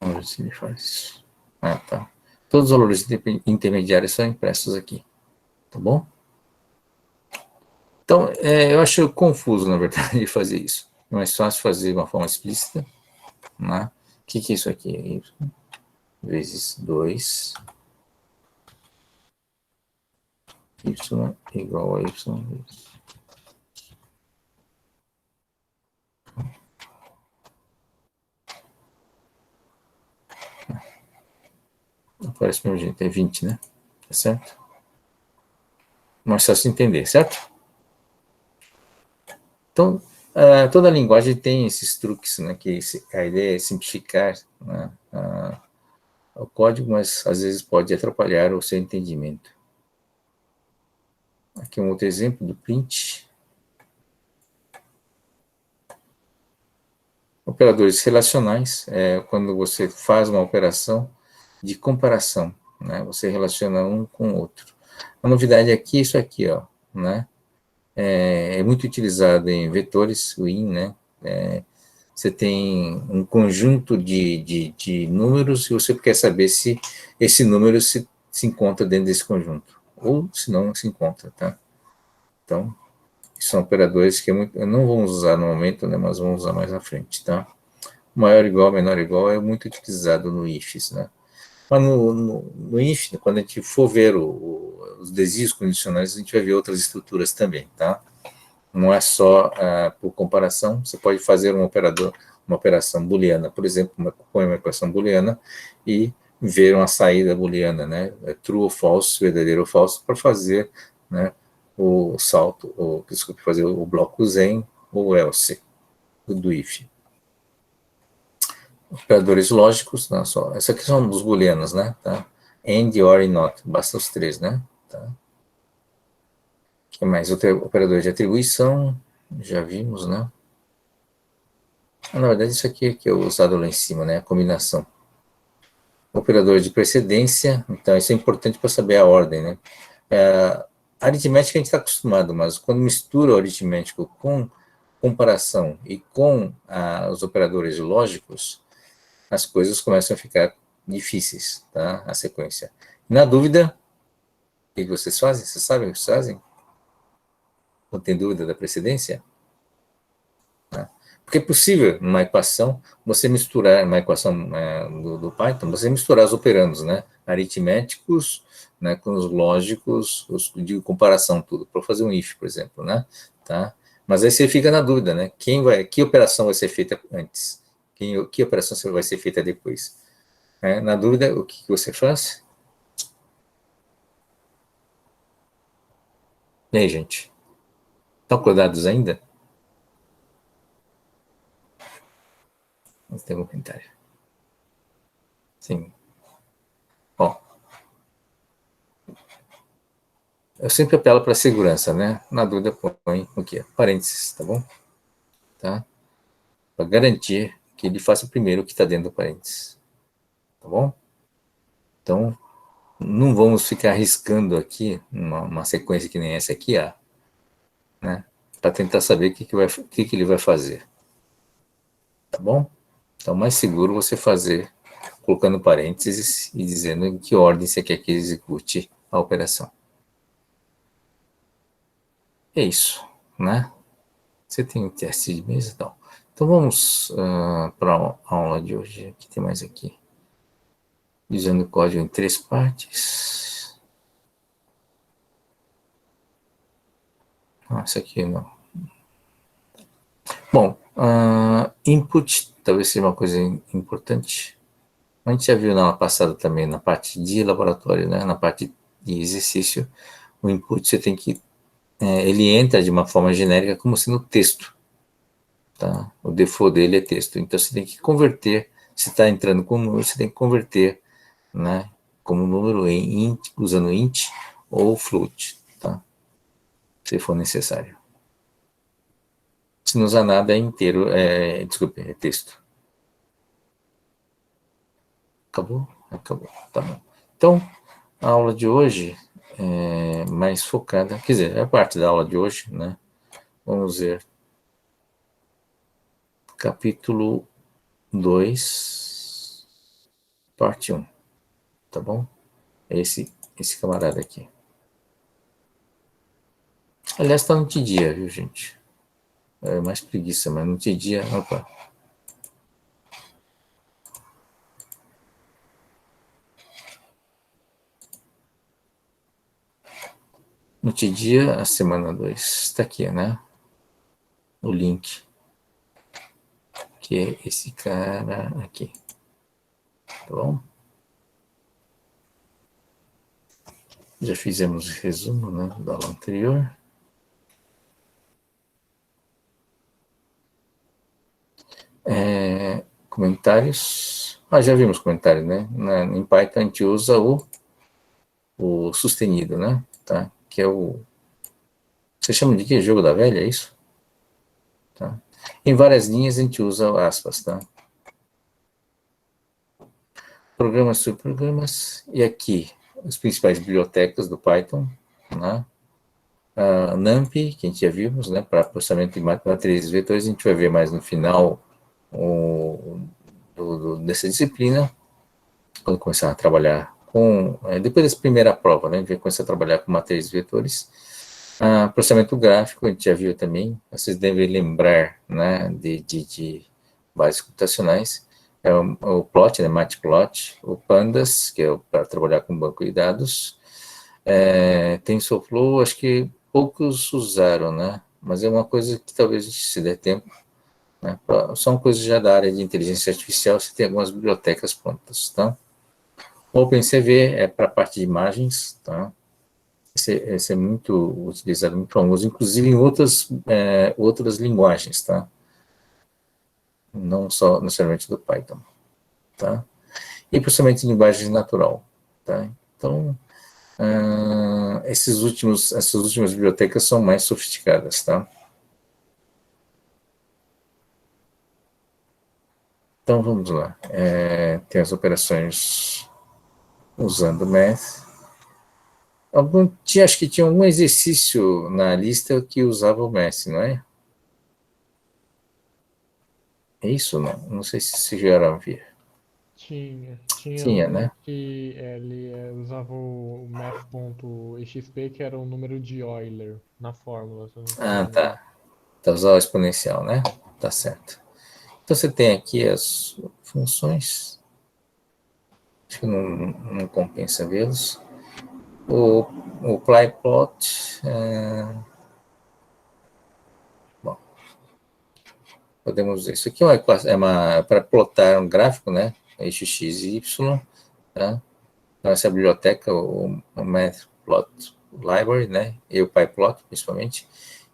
Vamos ver se ele faz isso. Tá. Todos os valores intermediários são impressos aqui. Tá bom? Então, eu acho confuso, na verdade, fazer isso. É mais fácil fazer de uma forma explícita. Né? O que é isso aqui? Y vezes 2. Y igual a Y vezes. Aparece do meu jeito, é 20, né? Tá certo? Mais fácil de entender, certo? Então, toda a linguagem tem esses truques, né? Que a ideia é simplificar, né, o código, mas às vezes pode atrapalhar o seu entendimento. Aqui um outro exemplo do print. Operadores relacionais, quando você faz uma operação de comparação, né? Você relaciona um com o outro. A novidade aqui é isso aqui, ó, né? É muito utilizado em vetores, o in, né? Você tem um conjunto de números e você quer saber se esse número se encontra dentro desse conjunto, ou se não se encontra, tá? Então, são operadores que não vamos usar no momento, né? Mas vamos usar mais na frente, tá? Maior igual, menor igual é muito utilizado no ifs, né? Mas no if, quando a gente for ver os desvios condicionais, a gente vai ver outras estruturas também, tá? Não é só por comparação, você pode fazer uma operação booleana, por exemplo, põe uma equação booleana e ver uma saída booleana, né? True ou false, verdadeiro ou falso, para fazer, né, o salto, desculpe, fazer o bloco zen ou else do if. Operadores lógicos, não, só, essa aqui são dos booleanos, né, tá? And, or e not, basta os três, né, tá? O que mais? Operador de atribuição, já vimos, né? Na verdade, isso aqui que é usado lá em cima, né, a combinação. Operador de precedência, então isso é importante para saber a ordem, né? A aritmética a gente está acostumado, mas quando mistura o aritmético com comparação e com os operadores lógicos, as coisas começam a ficar difíceis, tá? A sequência. Na dúvida, o que vocês fazem? Vocês sabem o que vocês fazem? Não tem dúvida da precedência? Porque é possível, numa equação, você misturar, uma equação do Python, você misturar os operandos, né? Aritméticos, né, com os lógicos, os de comparação, tudo, para fazer um if, por exemplo, né? Tá? Mas aí você fica na dúvida, né? Que operação vai ser feita antes? Que operação vai ser feita depois? Na dúvida, o que você faz? E aí, gente? Estão acordados ainda? Não tem um comentário. Sim. Bom. Eu sempre apelo para a segurança, né? Na dúvida, põe o quê? Parênteses, tá bom? Tá? Para garantir que ele faça primeiro o que está dentro do parênteses. Tá bom? Então, não vamos ficar arriscando aqui uma sequência que nem essa aqui, né? Para tentar saber o que ele vai fazer. Tá bom? Então, mais seguro você fazer colocando parênteses e dizendo em que ordem você quer que execute a operação. É isso, né? Você tem um teste de mesa e tal. Então, vamos para a aula de hoje. O que tem mais aqui? Usando o código em 3 partes. Isso aqui não. Bom, input talvez seja uma coisa importante. A gente já viu na aula passada também, na parte de laboratório, né? Na parte de exercício, o input você tem que... ele entra de uma forma genérica como sendo texto. Tá? O default dele é texto. Então, você tem que converter. Se está entrando com número, você tem que converter, né, como número em int, usando int ou float, tá? Se for necessário. Se não usar nada, é inteiro, desculpe, é texto. Acabou? Acabou, tá bom. Então, a aula de hoje é mais focada, quer dizer, é parte da aula de hoje, né? Vamos ver. Capítulo 2, parte 1, tá bom? É esse camarada aqui. Aliás, tá no dia, viu, gente? É mais preguiça, mas no dia, opa. No dia, a semana 2. Está aqui, né? O link. Que é esse cara aqui. Tá bom? Já fizemos o resumo, né, da aula anterior. Comentários. Já vimos comentários, né? Em Python a gente usa o sustenido, né? Tá? Que é o... Você chama de quê? Jogo da velha, é isso? Tá? Em várias linhas a gente usa aspas, tá? Programas sobre programas. E aqui, as principais bibliotecas do Python, né? A NumPy, que a gente já vimos, né? Para processamento de matrizes vetores, a gente vai ver mais no final dessa disciplina, quando começar a trabalhar com... depois dessa primeira prova, né? A gente vai começar a trabalhar com matrizes vetores. Processamento gráfico, a gente já viu também, vocês devem lembrar, né, de bases computacionais, o plot, né, matplot, o pandas, que é para trabalhar com banco de dados, TensorFlow, acho que poucos usaram, né, mas é uma coisa que talvez, se der tempo, né, são coisas já da área de inteligência artificial, você tem algumas bibliotecas prontas, tá? O OpenCV é para a parte de imagens, tá? Esse é muito utilizado, muito famoso, inclusive em outras linguagens, tá? Não só necessariamente do Python, tá? E processamento de linguagem natural, tá? Então, essas últimas bibliotecas são mais sofisticadas, tá? Então, vamos lá. Tem as operações usando math. Acho que tinha algum exercício na lista que usava o math, não é? É isso, não? Não sei se vocês chegaram a ver. Tinha Tinha, uma né? que ele usava o math.exp, que era o número de Euler na fórmula, se eu não estou Ah, enganado. tá. Tá usando o exponencial, né? Tá certo. Então, você tem aqui as funções. Acho que não compensa vê-los. O plyplot, bom, podemos dizer, isso aqui é uma para plotar um gráfico, né? Eixo x e y, tá? Então, essa biblioteca, o Matplotlib Library, né? E o pyplot, principalmente.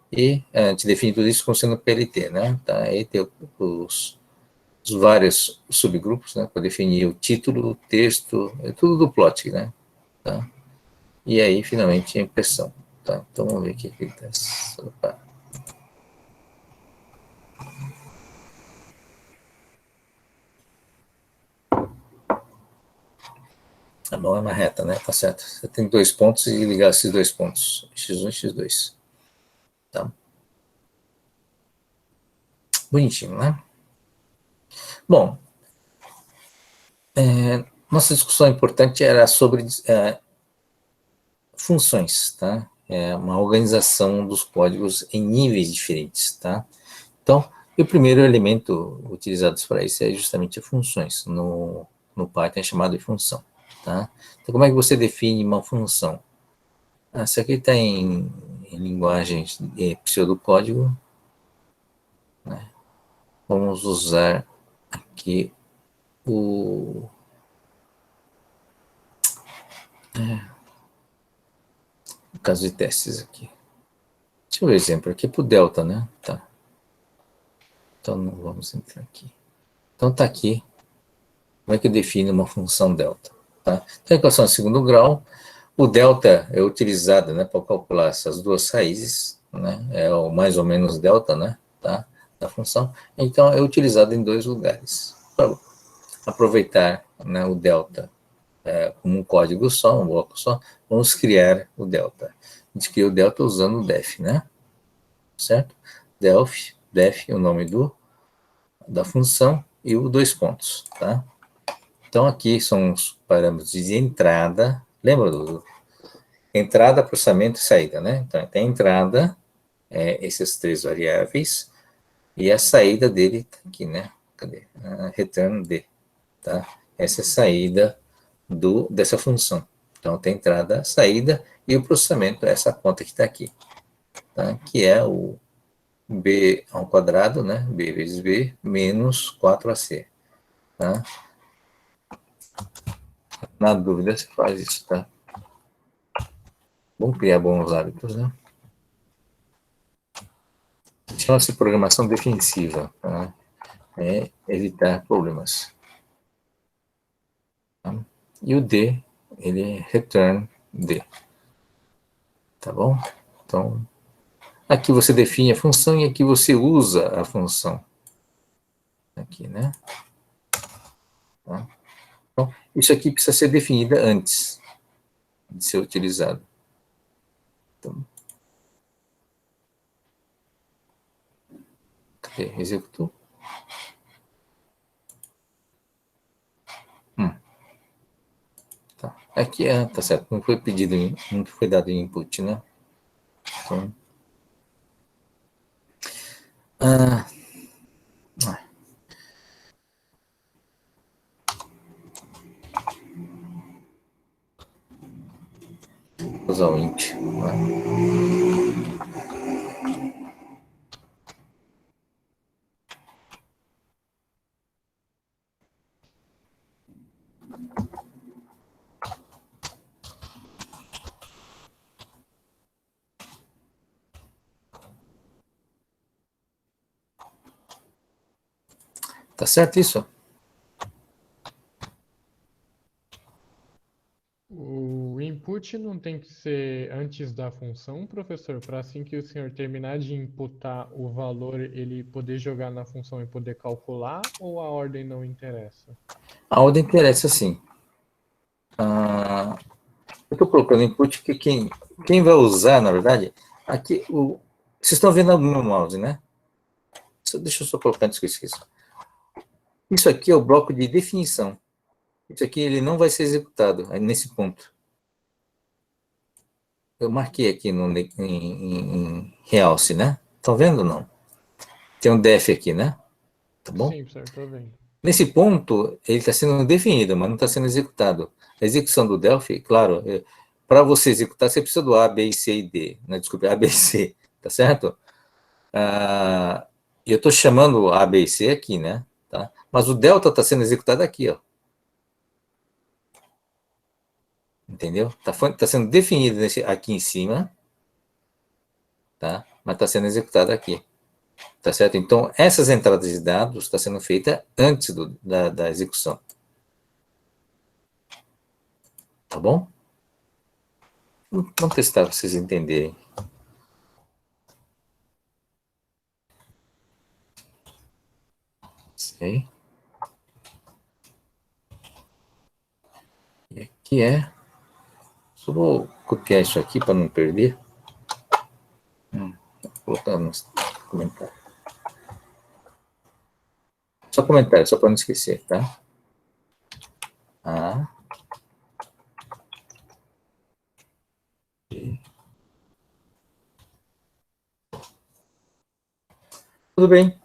E a gente define tudo isso como sendo PLT, né? Tá? Aí tem os vários subgrupos, né? Para definir o título, o texto, é tudo do plot, né? Tá? E aí, finalmente, a impressão. Tá? Então, vamos ver o que ele está. Opa. A mão é uma reta, né? Tá certo. Você tem 2 pontos e ligar esses 2 pontos, x1 e x2. Tá? Bonitinho, né? Bom, nossa discussão importante era sobre funções, tá? É uma organização dos códigos em níveis diferentes, tá? Então, o primeiro elemento utilizado para isso é justamente as funções. No Python é chamado de função, tá? Então, como é que você define uma função? Isso aqui está em linguagens de pseudocódigo, né? Vamos usar aqui o caso de testes aqui. Deixa eu ver o exemplo aqui para o delta, né? Tá. Então, não vamos entrar aqui. Então, está aqui. Como é que eu defino uma função delta? Tá? Então, a equação de segundo grau, o delta é utilizado, né, para calcular essas duas raízes, né? É o mais ou menos delta, né? Tá? Da função. Então, é utilizado em 2 lugares. Para aproveitar, né, o delta como um código só, um bloco só, vamos criar o delta. A gente cria o delta usando o def, né? Certo? Def, o nome da função e o 2 pontos, tá? Então, aqui são os parâmetros de entrada. Lembra do entrada, processamento e saída, né? Então, tem a entrada, esses 3 variáveis, e a saída dele tá aqui, né? Cadê? Return D, tá? Essa é a saída dessa função. Então, tem entrada, saída, e o processamento é essa conta que está aqui, tá? Que é o b ao quadrado, né? B vezes b, menos 4ac, tá? Na dúvida, você faz isso, tá? Vamos criar bons hábitos, né? Chama-se programação defensiva, tá? É evitar problemas. Tá? E o D, ele é return D. Tá bom? Então, aqui você define a função e aqui você usa a função. Aqui, né? Tá? Então, isso aqui precisa ser definida antes de ser utilizado. Então, cadê? Executou? Tá. Aqui tá certo, não foi pedido, não foi dado input, né? Então, ah, vou usar o int. Né? Tá certo isso? O input não tem que ser antes da função, professor, para assim que o senhor terminar de imputar o valor, ele poder jogar na função e poder calcular, ou a ordem não interessa? A ordem interessa sim. Eu estou colocando input porque quem vai usar, na verdade, aqui, vocês estão vendo o meu mouse, né? Deixa eu só colocar antes que eu esqueça. Isso aqui é o bloco de definição. Isso aqui ele não vai ser executado nesse ponto. Eu marquei aqui em realce, né? Estão vendo ou não? Tem um def aqui, né? Tá bom? Sim, professor, tô vendo. Nesse ponto, ele está sendo definido, mas não está sendo executado. A execução do Delphi, claro, para você executar, você precisa do A, B, C e D. Né? Desculpe, A, B e C, tá certo? Eu estou chamando A, B e C aqui, né? Tá? Mas o delta está sendo executado aqui, ó. Entendeu? Tá sendo definido aqui em cima, tá? Mas está sendo executado aqui. Tá certo? Então, essas entradas de dados estão sendo feitas antes da execução. Tá bom? Vamos testar para vocês entenderem. Sei. E aqui só vou copiar isso aqui para não perder. Vou botar no comentário. Só comentário, só para não esquecer, tá? A. B. Tudo bem?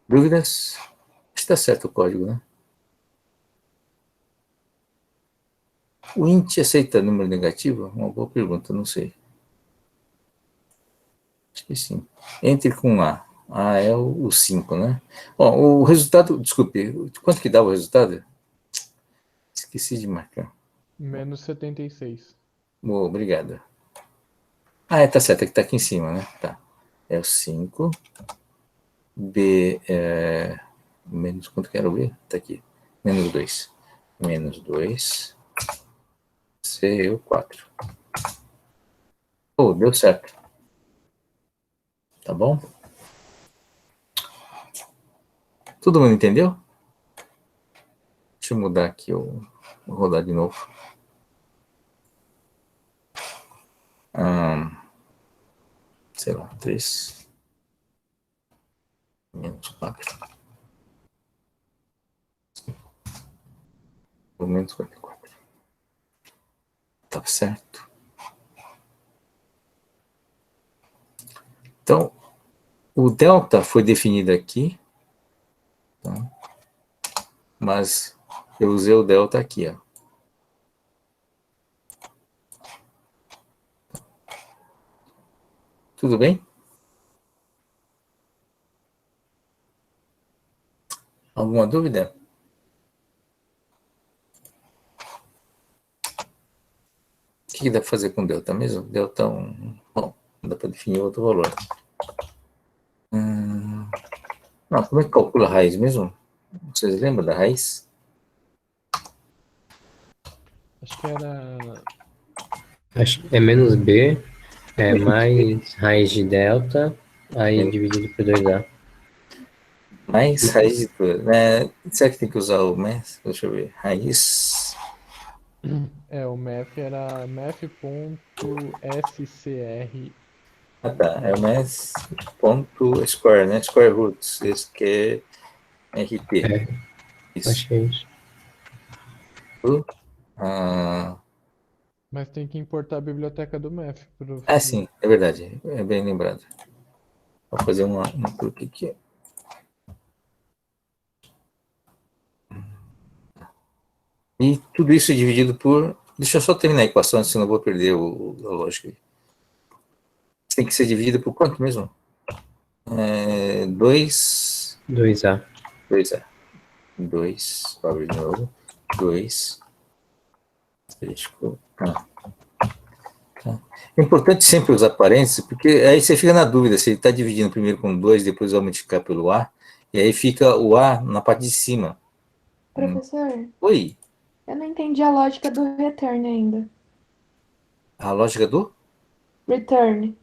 Dúvidas? Está certo o código, né? O int aceita número negativo? Uma boa pergunta, não sei. Acho que sim. Entre com A. A é o 5, né? Bom, o resultado, desculpe, quanto que dá o resultado? Esqueci de marcar. Menos 76. Boa, obrigado. Tá certo, é que tá aqui em cima, né? Tá. É o 5. B menos quanto que era o B? Tá aqui. Menos 2. Menos 2. C, o 4. Oh, deu certo. Tá bom? Todo mundo entendeu? Deixa eu mudar aqui, vou rodar de novo. Sei lá, 3. Menos 4. Ou menos 44. Tá certo. Então, o delta foi definido aqui, tá? Mas eu usei o delta aqui, ó. Tudo bem? Alguma dúvida? O que dá para fazer com delta mesmo? Delta 1. Bom, dá para definir outro valor. Não, como é que calcula a raiz mesmo? Vocês lembram da raiz? Acho que era. É menos B, mais raiz de delta, aí Menos- dividido por 2A. Mais raiz de tudo, né? Será que tem que usar o math? Deixa eu ver. Raiz. O math era math.scr. Tá. É o math ponto square, né? Square roots. Esse que é RT. Isso. Acho que é isso. Mas tem que importar a biblioteca do math. Sim, é verdade. É bem lembrado. Vou fazer uma truque aqui. E tudo isso é dividido por... Deixa eu só terminar a equação, senão eu vou perder a lógica. Tem que ser dividido por quanto mesmo? 2... 2A. 2A. 2, abre de novo. 2. Tá. É importante sempre usar parênteses, porque aí você fica na dúvida se ele está dividindo primeiro com 2, depois vai multiplicar pelo A, e aí fica o A na parte de cima. Professor, Oi, eu não entendi a lógica do return ainda. a lógica do... Return.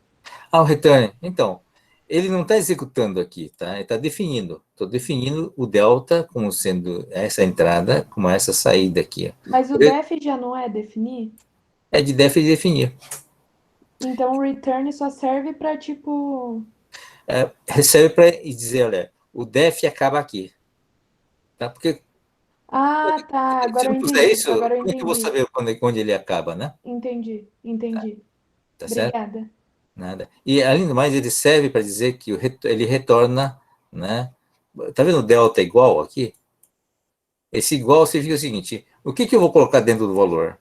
o return. Então, ele não está executando aqui, tá? Ele está definindo. Estou definindo o delta como sendo essa entrada, como essa saída aqui. Mas o def já não é definir? É de def e definir. Então o return só serve para tipo. Recebe para dizer, olha, o def acaba aqui. tá? Porque Ah, tá. se Agora não eu puser entendi. isso, Agora eu como é que eu vou entendi. saber onde ele acaba, né? Entendi. Entendi. Tá certo? Obrigada. Nada. E, além do mais, ele serve para dizer que ele retorna, né? Tá vendo o delta igual aqui? Esse igual significa o seguinte, o que eu vou colocar dentro do valor?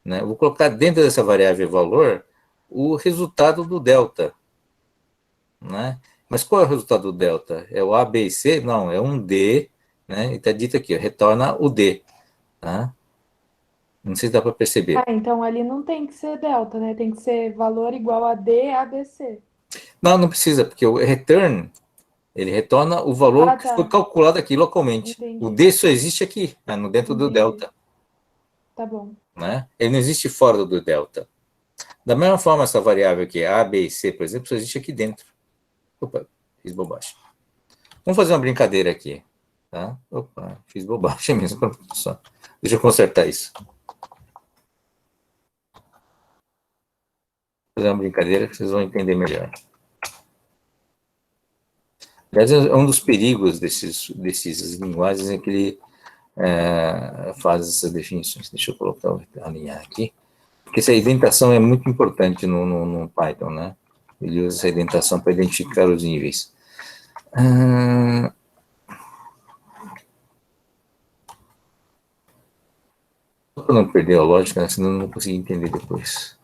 Né? Eu vou colocar dentro dessa variável valor o resultado do delta. Né? Mas qual é o resultado do delta? É o A, B e C? Não, é um D, né? E está dito aqui, ó, retorna o D. Tá? Não sei se dá para perceber. Ah, então ali não tem que ser delta, né? Tem que ser valor igual a D, ABC. Não, não precisa, porque o return, ele retorna o valor Ah, que foi tá. calculado aqui localmente. O Entendi. D só existe aqui, né, dentro do Entendi. delta. Tá bom. Né? Ele não existe fora do delta. Da mesma forma, essa variável aqui, A, B e C, por exemplo, só existe aqui dentro. Opa, fiz bobagem. Vamos fazer uma brincadeira aqui. Tá? Opa, fiz bobagem mesmo. Só. Deixa eu consertar isso. Vou fazer uma brincadeira que vocês vão entender melhor. Aliás, é um dos perigos desses linguagens é que ele faz essas definições. Deixa eu colocar, alinhar aqui. Porque essa indentação é muito importante no Python, né? Ele usa essa indentação para identificar os níveis. Só para não perder a lógica, né? Senão eu não consigo entender depois.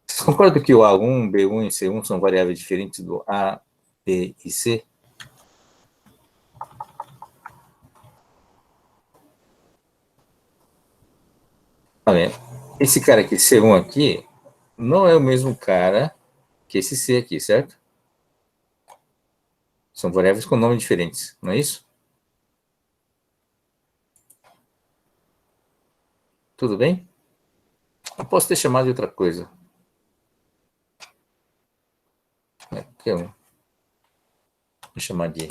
Vocês concordam que o A1, B1 e C1 são variáveis diferentes do A, B e C? Olha, esse cara aqui, C1 aqui, não é o mesmo cara que esse C aqui, certo? São variáveis com nomes diferentes, não é isso? Tudo bem? Eu posso ter chamado de outra coisa. Aqui, vou chamar de...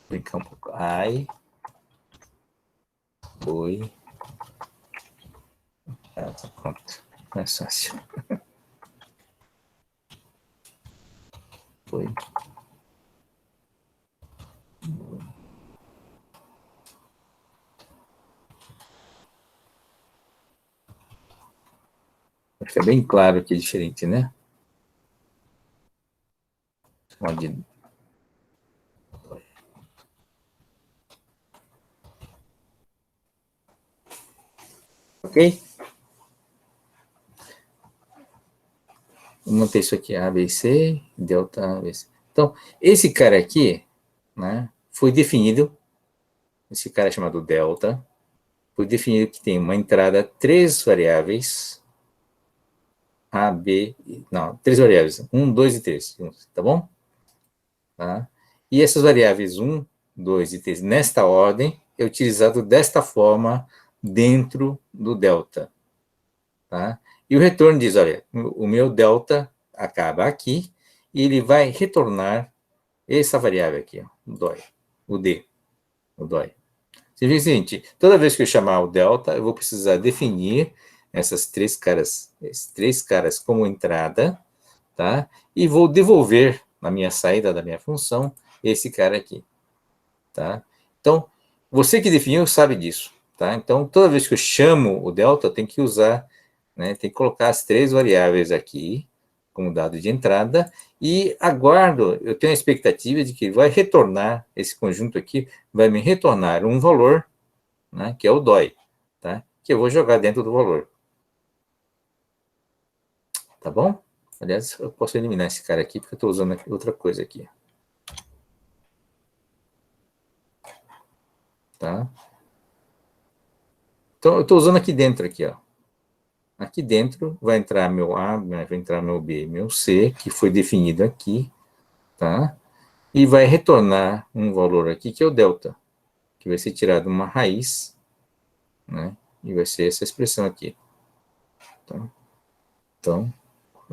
Brincar um pouco. Ai. Oi. Ah, pronto. Mais fácil. Foi. Fica bem claro que é diferente, né? Pode. Ok? Vou manter isso aqui, ABC, delta ABC. Então, esse cara aqui, né, foi definido, esse cara é chamado delta, foi definido que tem uma entrada, três variáveis, A, B, não, três variáveis, 1, 2 e 3, tá bom? Tá? E essas variáveis 1, 2 e 3, nesta ordem, é utilizado desta forma dentro do delta. Tá? E o retorno diz, olha, o meu delta acaba aqui, e ele vai retornar essa variável aqui, ó, o D, o DOI. Significa o seguinte, toda vez que eu chamar o delta, eu vou precisar definir esses três caras como entrada, tá? E vou devolver na minha saída da minha função esse cara aqui, tá? Então, você que definiu sabe disso, tá? Então, toda vez que eu chamo o delta, eu tenho que usar, né, tem que colocar as três variáveis aqui como dado de entrada e aguardo, eu tenho a expectativa de que vai retornar, esse conjunto aqui vai me retornar um valor, né, que é o DOI, tá? Que eu vou jogar dentro do valor. Tá bom? Aliás, eu posso eliminar esse cara aqui, porque eu estou usando outra coisa aqui. Tá? Então, eu estou usando aqui dentro, aqui, ó. Aqui dentro vai entrar meu A, vai entrar meu B, meu C, que foi definido aqui, tá? E vai retornar um valor aqui, que é o delta, que vai ser tirado uma raiz, né? E vai ser essa expressão aqui. Tá? Então,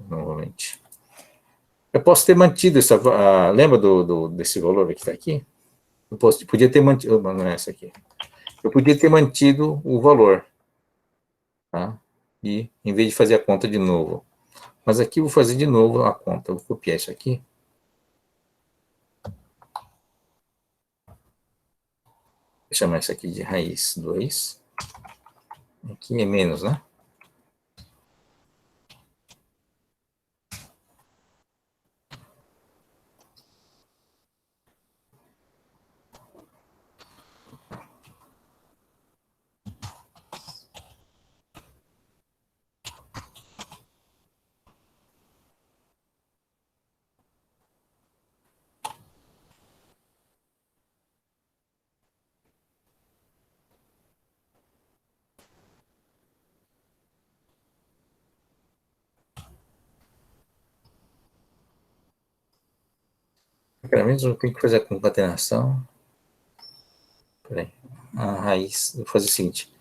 novamente. Eu posso ter mantido essa... lembra desse valor que está aqui? Podia ter mantido... Não é essa aqui. Eu podia ter mantido o valor, tá? E, em vez de fazer a conta de novo. Mas aqui eu vou fazer de novo a conta. Eu vou copiar isso aqui. chamar isso aqui de raiz 2. Aqui é menos, né? Pelo menos eu tenho que fazer a concatenação. Peraí. A raiz. Vou fazer o seguinte.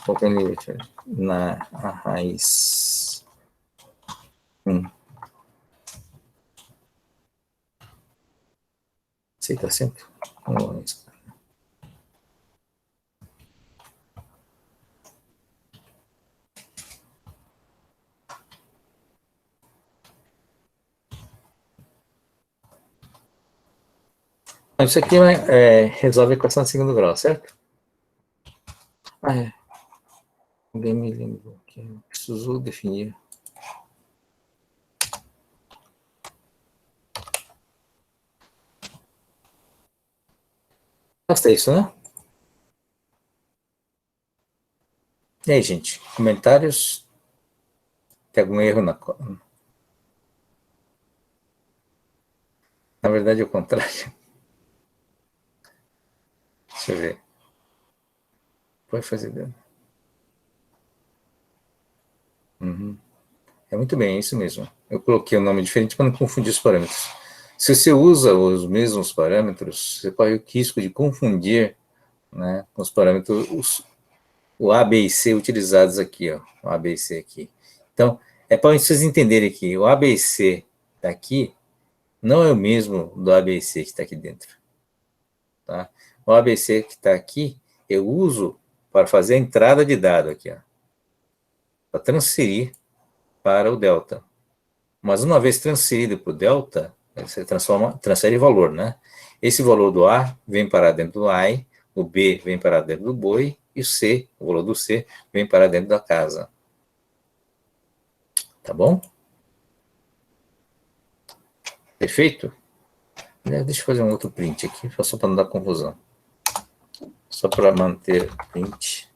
Open limit. Na a raiz 1. Aceita sempre? Vamos lá. Isso aqui resolve a equação de segundo grau, certo? Ah, é. Alguém me lembrou que eu preciso definir. Basta isso, né? E aí, gente? Comentários? Tem algum erro na... Na verdade, é o contrário. Deixa eu ver. Pode fazer. Uhum. É muito bem, é isso mesmo. Eu coloquei um nome diferente para não confundir os parâmetros. Se você usa os mesmos parâmetros, você corre o risco de confundir, né, com os parâmetros, o A, B e C utilizados aqui, ó, o A, B e C aqui. Então, é para vocês entenderem aqui, o A, B e C daqui não é o mesmo do A, B e C que está aqui dentro. Tá? O A, B e C que está aqui, eu uso para fazer a entrada de dado aqui, ó, para transferir para o delta. Mas uma vez transferido para o delta, você transfere valor, né? Esse valor do A vem parar dentro do I, o B vem parar dentro do boi, e o C, o valor do C, vem parar dentro da casa. Tá bom? Perfeito? Deixa eu fazer um outro print aqui, só para não dar confusão. Só para manter o print.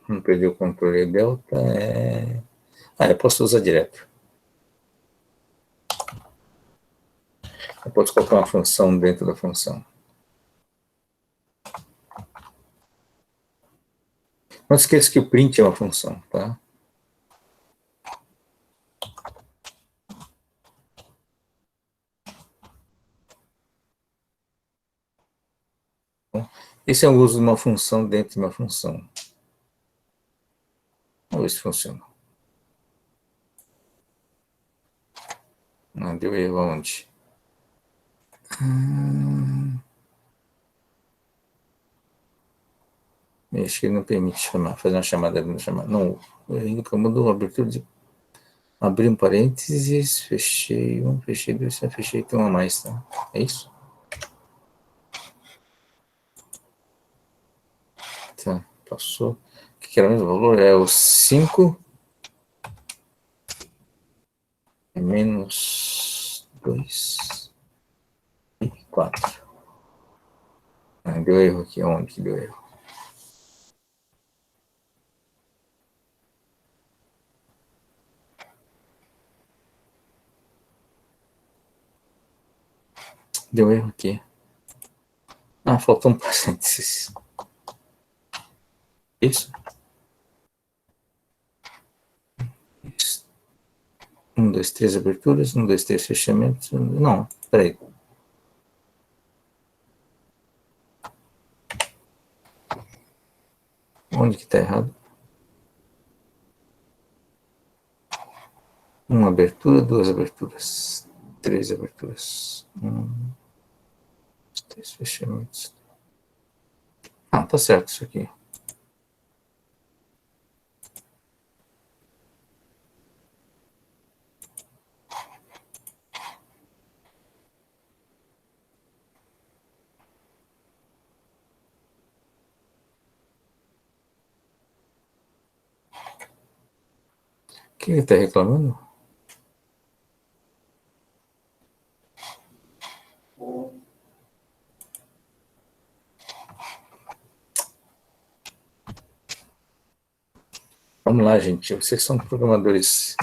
Não perder o controle delta. Eu posso usar direto. Eu posso colocar uma função dentro da função. Não esqueça que o print é uma função, tá? Esse é o uso de uma função dentro de uma função. Vamos ver se funciona. Não, deu erro aonde? Acho que ele não permite fazer uma chamada. Não, ainda que eu mudo a abertura de... Abri um parênteses, fechei um, fechei dois, fechei, tem uma a mais, tá? É isso? Tá, passou. O que era o mesmo valor? É o 5 menos 2 e 4. Deu erro aqui, onde que deu erro? Deu erro aqui. Faltou um parênteses. Isso? 1, 2, 3 aberturas, 1, 2, 3 fechamentos. Não, peraí. Onde que está errado? Uma abertura, duas aberturas, três aberturas. Três fechamentos. Ah, tá certo isso aqui. O que ele está reclamando? Vamos lá, gente. Vocês são programadores.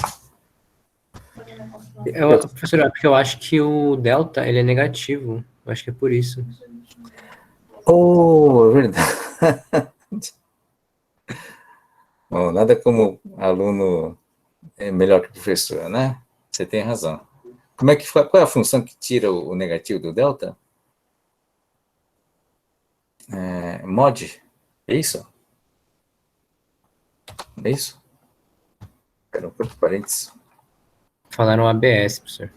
Professor, é porque eu acho que o delta, ele é negativo. Eu acho que é por isso. Oh, é verdade. Bom, nada como aluno é melhor que professor, né? Você tem razão. Como é que qual é a função que tira o negativo do delta? Mod? É isso? É isso? Espera um pouco, parênteses. Falaram ABS, professor.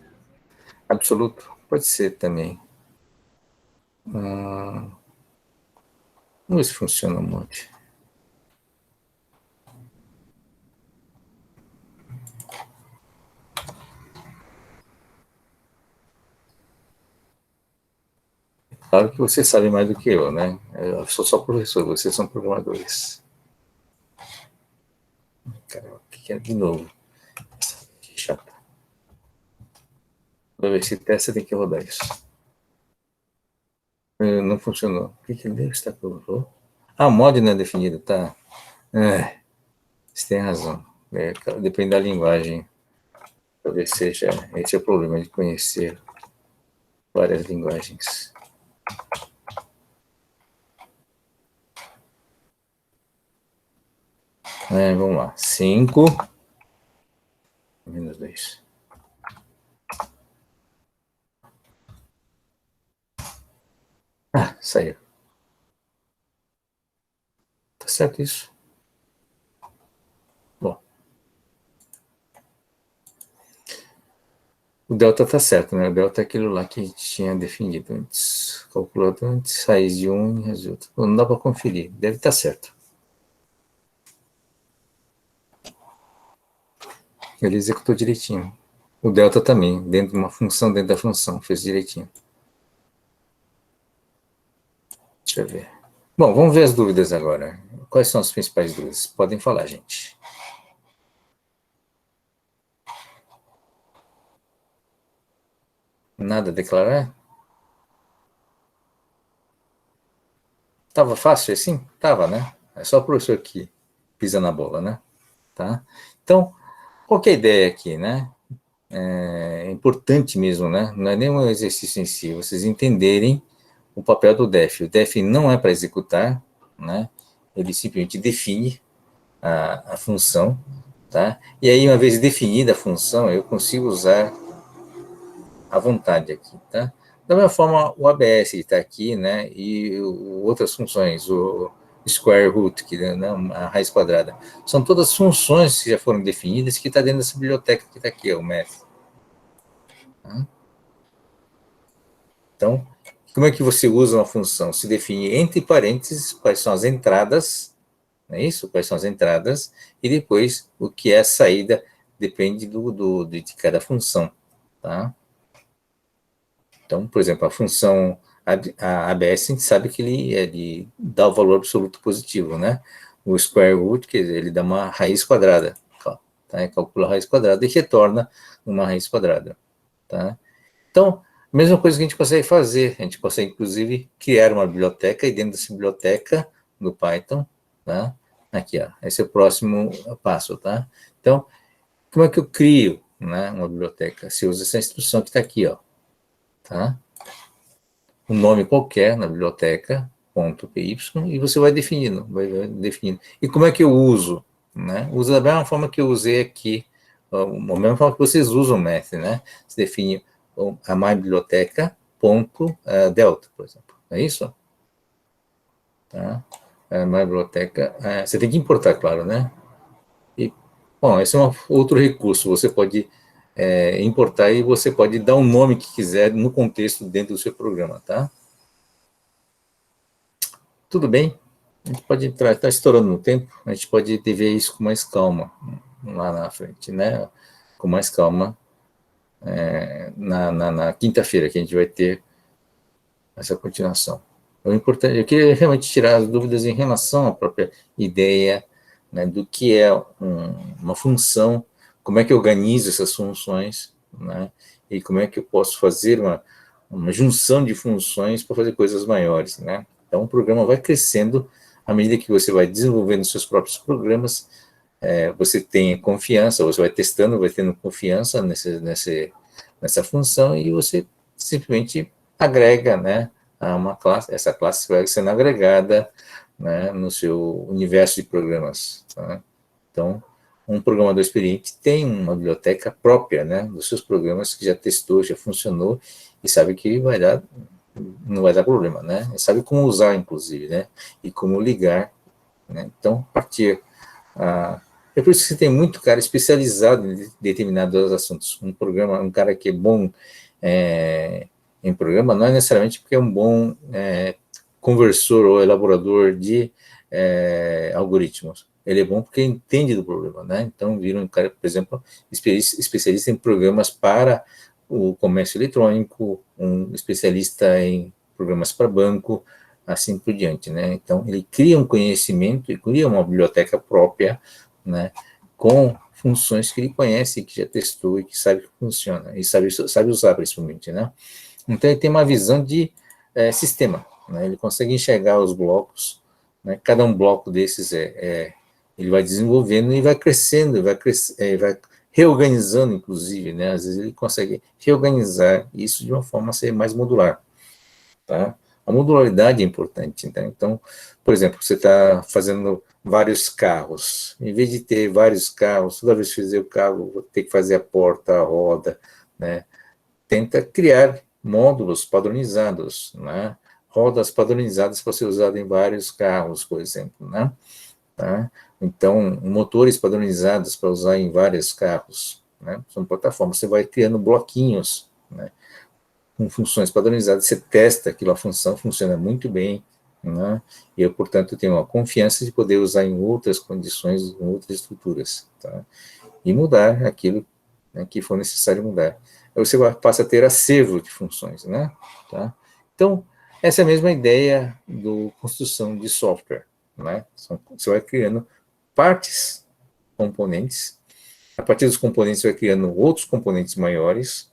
Absoluto? Pode ser também. Vamos ver se funciona o mod. Claro que você sabe mais do que eu, né? Eu sou só professor, vocês são programadores. Caramba, o que é de novo? Que chato. Para ver se testa, tem que rodar isso. Não funcionou. O que ele está colocando? Ah, o mod não é definido, tá? Você tem razão. Depende da linguagem. Talvez seja esse é o problema de conhecer várias linguagens. Vamos lá. 5 menos 2. Ah, saiu. Tá certo isso? Bom. O delta tá certo, né? O delta é aquilo lá que a gente tinha definido antes. Calculado antes, raiz de 1 e raiz de outro. Não dá para conferir. Deve estar certo. Ele executou direitinho. O delta também, dentro de uma função, dentro da função, fez direitinho. Deixa eu ver. Bom, vamos ver as dúvidas agora. Quais são as principais dúvidas? Podem falar, gente. Nada a declarar? Tava fácil assim? Tava, né? É só o professor que pisa na bola, né? Tá? Então, qual que é a ideia aqui, né? É importante mesmo, né? Não é nem um exercício em si, vocês entenderem o papel do def. O def não é para executar, né? Ele simplesmente define a função, tá? E aí, uma vez definida a função, eu consigo usar à vontade aqui, tá? Da mesma forma, o ABS está aqui, né? E outras funções, o square root, que né, a raiz quadrada, são todas funções que já foram definidas que está dentro dessa biblioteca que está aqui, o math. Tá? Então, como é que você usa uma função? Se define entre parênteses quais são as entradas, não é isso? Quais são as entradas, e depois o que é a saída, depende de cada função, tá? Então, por exemplo, a função a ABS, a gente sabe que ele dá o valor absoluto positivo, né? O square root, quer dizer, ele dá uma raiz quadrada, tá? Calcula a raiz quadrada e retorna uma raiz quadrada, tá? Então, a mesma coisa que a gente consegue fazer, a gente consegue, inclusive, criar uma biblioteca, e dentro dessa biblioteca, no Python, tá? Aqui, ó, esse é o próximo passo, tá? Então, como é que eu crio, né, uma biblioteca? Você usa essa instrução que está aqui, ó, tá? Um nome qualquer na biblioteca, .py, e você vai definindo, E como é que eu uso, né? Usa da mesma forma que eu usei aqui, da mesma forma que vocês usam o Math, né? Você define a minha biblioteca, delta, por exemplo. É isso? Tá? na biblioteca, você tem que importar, claro, né? E, bom, esse é outro recurso, você pode importar e você pode dar o nome que quiser no contexto dentro do seu programa, tá? Tudo bem? A gente pode entrar, está estourando no tempo, a gente pode ver isso com mais calma lá na frente, né? Com mais calma na quinta-feira, que a gente vai ter essa continuação. O importante, eu queria realmente tirar as dúvidas em relação à própria ideia, né, do que é uma função, como é que eu organizo essas funções, né, e como é que eu posso fazer uma junção de funções para fazer coisas maiores, né. Então, o programa vai crescendo à medida que você vai desenvolvendo seus próprios programas, você tem confiança, você vai testando, vai tendo confiança nessa função e você simplesmente agrega, né, a uma classe, essa classe vai sendo agregada, né, no seu universo de programas. Tá? Então, um programador experiente tem uma biblioteca própria, né, dos seus programas que já testou, já funcionou e sabe que não vai dar problema, né? Ele sabe como usar, inclusive, né, e como ligar, né? Então, a partir é por isso que você tem muito cara especializado em determinados assuntos. Um cara que é bom em programa, não é necessariamente porque é um bom conversor ou elaborador de algoritmos. Ele é bom porque entende do problema, né? Então, vira um cara, por exemplo, especialista em programas para o comércio eletrônico, um especialista em programas para banco, assim por diante, né? Então, ele cria um conhecimento e cria uma biblioteca própria, né, com funções que ele conhece, que já testou e que sabe que funciona, e sabe usar principalmente, né? Então, ele tem uma visão de sistema, né? Ele consegue enxergar os blocos, né? Cada um bloco desses ele vai desenvolvendo e vai crescendo, vai reorganizando, inclusive, né? Às vezes ele consegue reorganizar isso de uma forma a ser mais modular, tá? A modularidade é importante, né? Então, por exemplo, você está fazendo vários carros, em vez de ter vários carros, toda vez que fizer o carro, vou ter que fazer a porta, a roda, né? Tenta criar módulos padronizados, né? Rodas padronizadas para ser usado em vários carros, por exemplo, né? Tá? Então, motores padronizados para usar em vários carros, né? São plataformas, você vai criando bloquinhos, né, com funções padronizadas, você testa aquilo, a função funciona muito bem, né? E eu, portanto, tenho uma confiança de poder usar em outras condições, em outras estruturas, tá? E mudar aquilo, né, que for necessário mudar. Aí você passa a ter acervo de funções, né? Tá? Então, essa é a mesma ideia do construção de software, né? Você vai criando partes, componentes, a partir dos componentes você vai criando outros componentes maiores,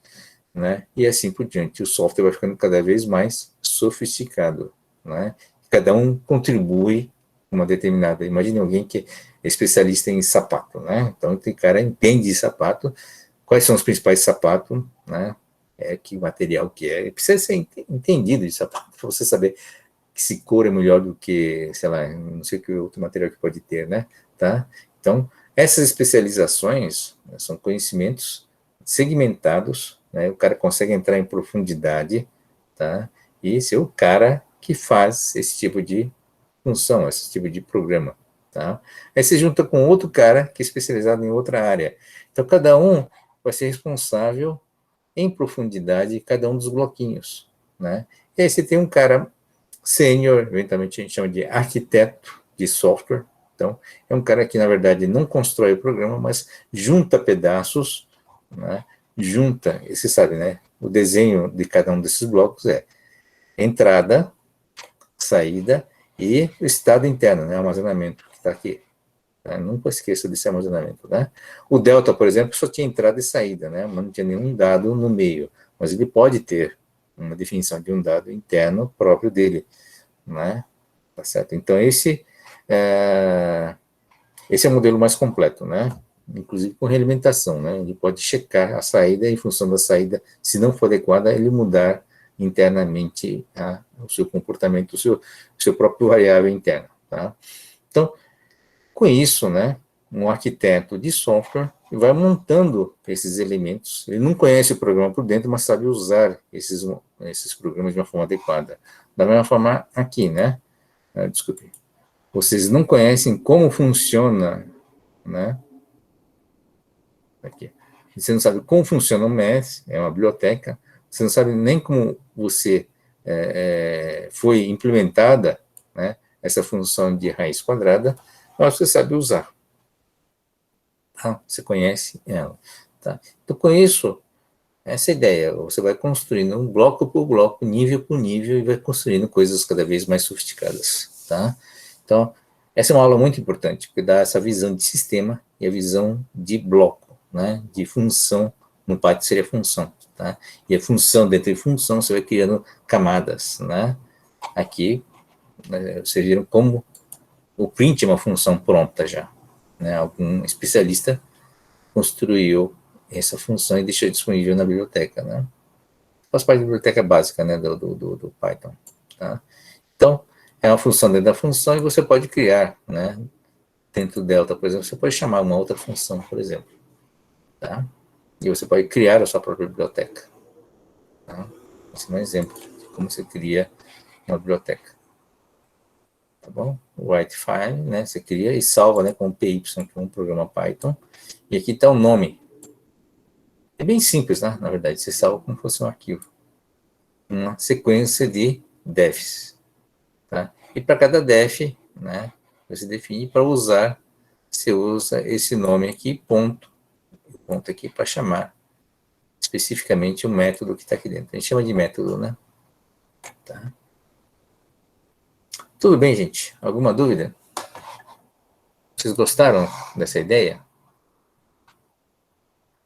né? E assim por diante. O software vai ficando cada vez mais sofisticado, né? Cada um contribui uma determinada. Imagine alguém que é especialista em sapato, né? Então, tem cara que entende de sapato, quais são os principais sapatos, né? Que material que é. Precisa ser entendido de sapato, para você saber que se cor é melhor do que, sei lá, não sei que outro material que pode ter, né? Tá? Então, essas especializações, né, são conhecimentos segmentados, né? O cara consegue entrar em profundidade, tá? E esse é o cara que faz esse tipo de função, esse tipo de programa, tá? Aí você junta com outro cara que é especializado em outra área. Então, cada um vai ser responsável em profundidade cada um dos bloquinhos, né? E aí você tem um cara sênior, eventualmente a gente chama de arquiteto de software. Então, é um cara que, na verdade, não constrói o programa, mas junta pedaços, né? Junta, e você sabe, né? O desenho de cada um desses blocos é entrada, saída e o estado interno, né? Armazenamento, que está aqui. Tá? Nunca esqueça desse armazenamento, né? O Delta, por exemplo, só tinha entrada e saída, né? Mas não tinha nenhum dado no meio. Mas ele pode ter uma definição de um dado interno próprio dele, né? Tá certo? Então, esse é o modelo mais completo, né? Inclusive com realimentação, né? Ele pode checar a saída, em função da saída, se não for adequada, ele mudar internamente o seu comportamento, o seu próprio variável interno, tá? Então, com isso, né, um arquiteto de software vai montando esses elementos. Ele não conhece o programa por dentro, mas sabe usar esses programas de uma forma adequada. Da mesma forma aqui, né? Desculpe. vocês não conhecem como funciona, né? Aqui. Você não sabe como funciona o Math, é uma biblioteca, você não sabe nem como foi implementada, né, essa função de raiz quadrada, mas você sabe usar. Tá? Você conhece ela. Tá? Então, com isso, essa ideia, você vai construindo um bloco por bloco, nível por nível, e vai construindo coisas cada vez mais sofisticadas. Tá? Então, essa é uma aula muito importante, porque dá essa visão de sistema e a visão de bloco, né, de função. No Python seria função. Tá? E a função dentro de função, você vai criando camadas. Né? Aqui, vocês viram como o print é uma função pronta já. Né? Algum especialista construiu essa função e deixou disponível na biblioteca, né? Faz parte da biblioteca básica, né, do Python, tá? Então, é uma função dentro da função e você pode criar, né, dentro do Delta, por exemplo, você pode chamar uma outra função, por exemplo, tá? E você pode criar a sua própria biblioteca, tá? Esse é um exemplo de como você cria uma biblioteca, tá bom? O write file, né, você cria e salva, né, com PY, que é um programa Python, e aqui está o nome. É bem simples, né? Na verdade, você salva como se fosse um arquivo. Uma sequência de defs. Tá? E para cada def, né, você define para usar, você usa esse nome aqui, ponto aqui para chamar especificamente o método que está aqui dentro. A gente chama de método, né? Tá? Tudo bem, gente? Alguma dúvida? Vocês gostaram dessa ideia?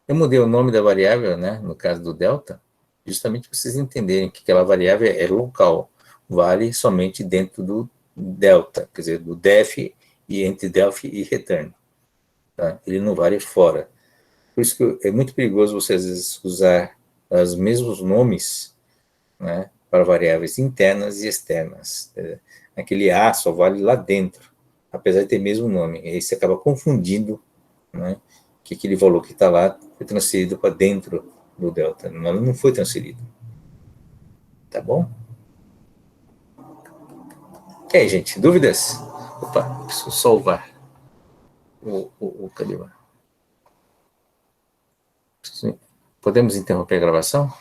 Eu mudei o nome da variável, né, no caso do delta, justamente para vocês entenderem que aquela variável é local, vale somente dentro do delta, quer dizer, do def e entre def e return. Tá? Ele não vale fora. Por isso que é muito perigoso você, às vezes, usar os mesmos nomes, né, para variáveis internas e externas. Aquele A só vale lá dentro, apesar de ter o mesmo nome. E aí você acaba confundindo, né, que aquele valor que está lá foi transferido para dentro do delta. Não foi transferido. Tá bom? E aí, gente, dúvidas? Opa, preciso salvar cadê? Podemos interromper a gravação?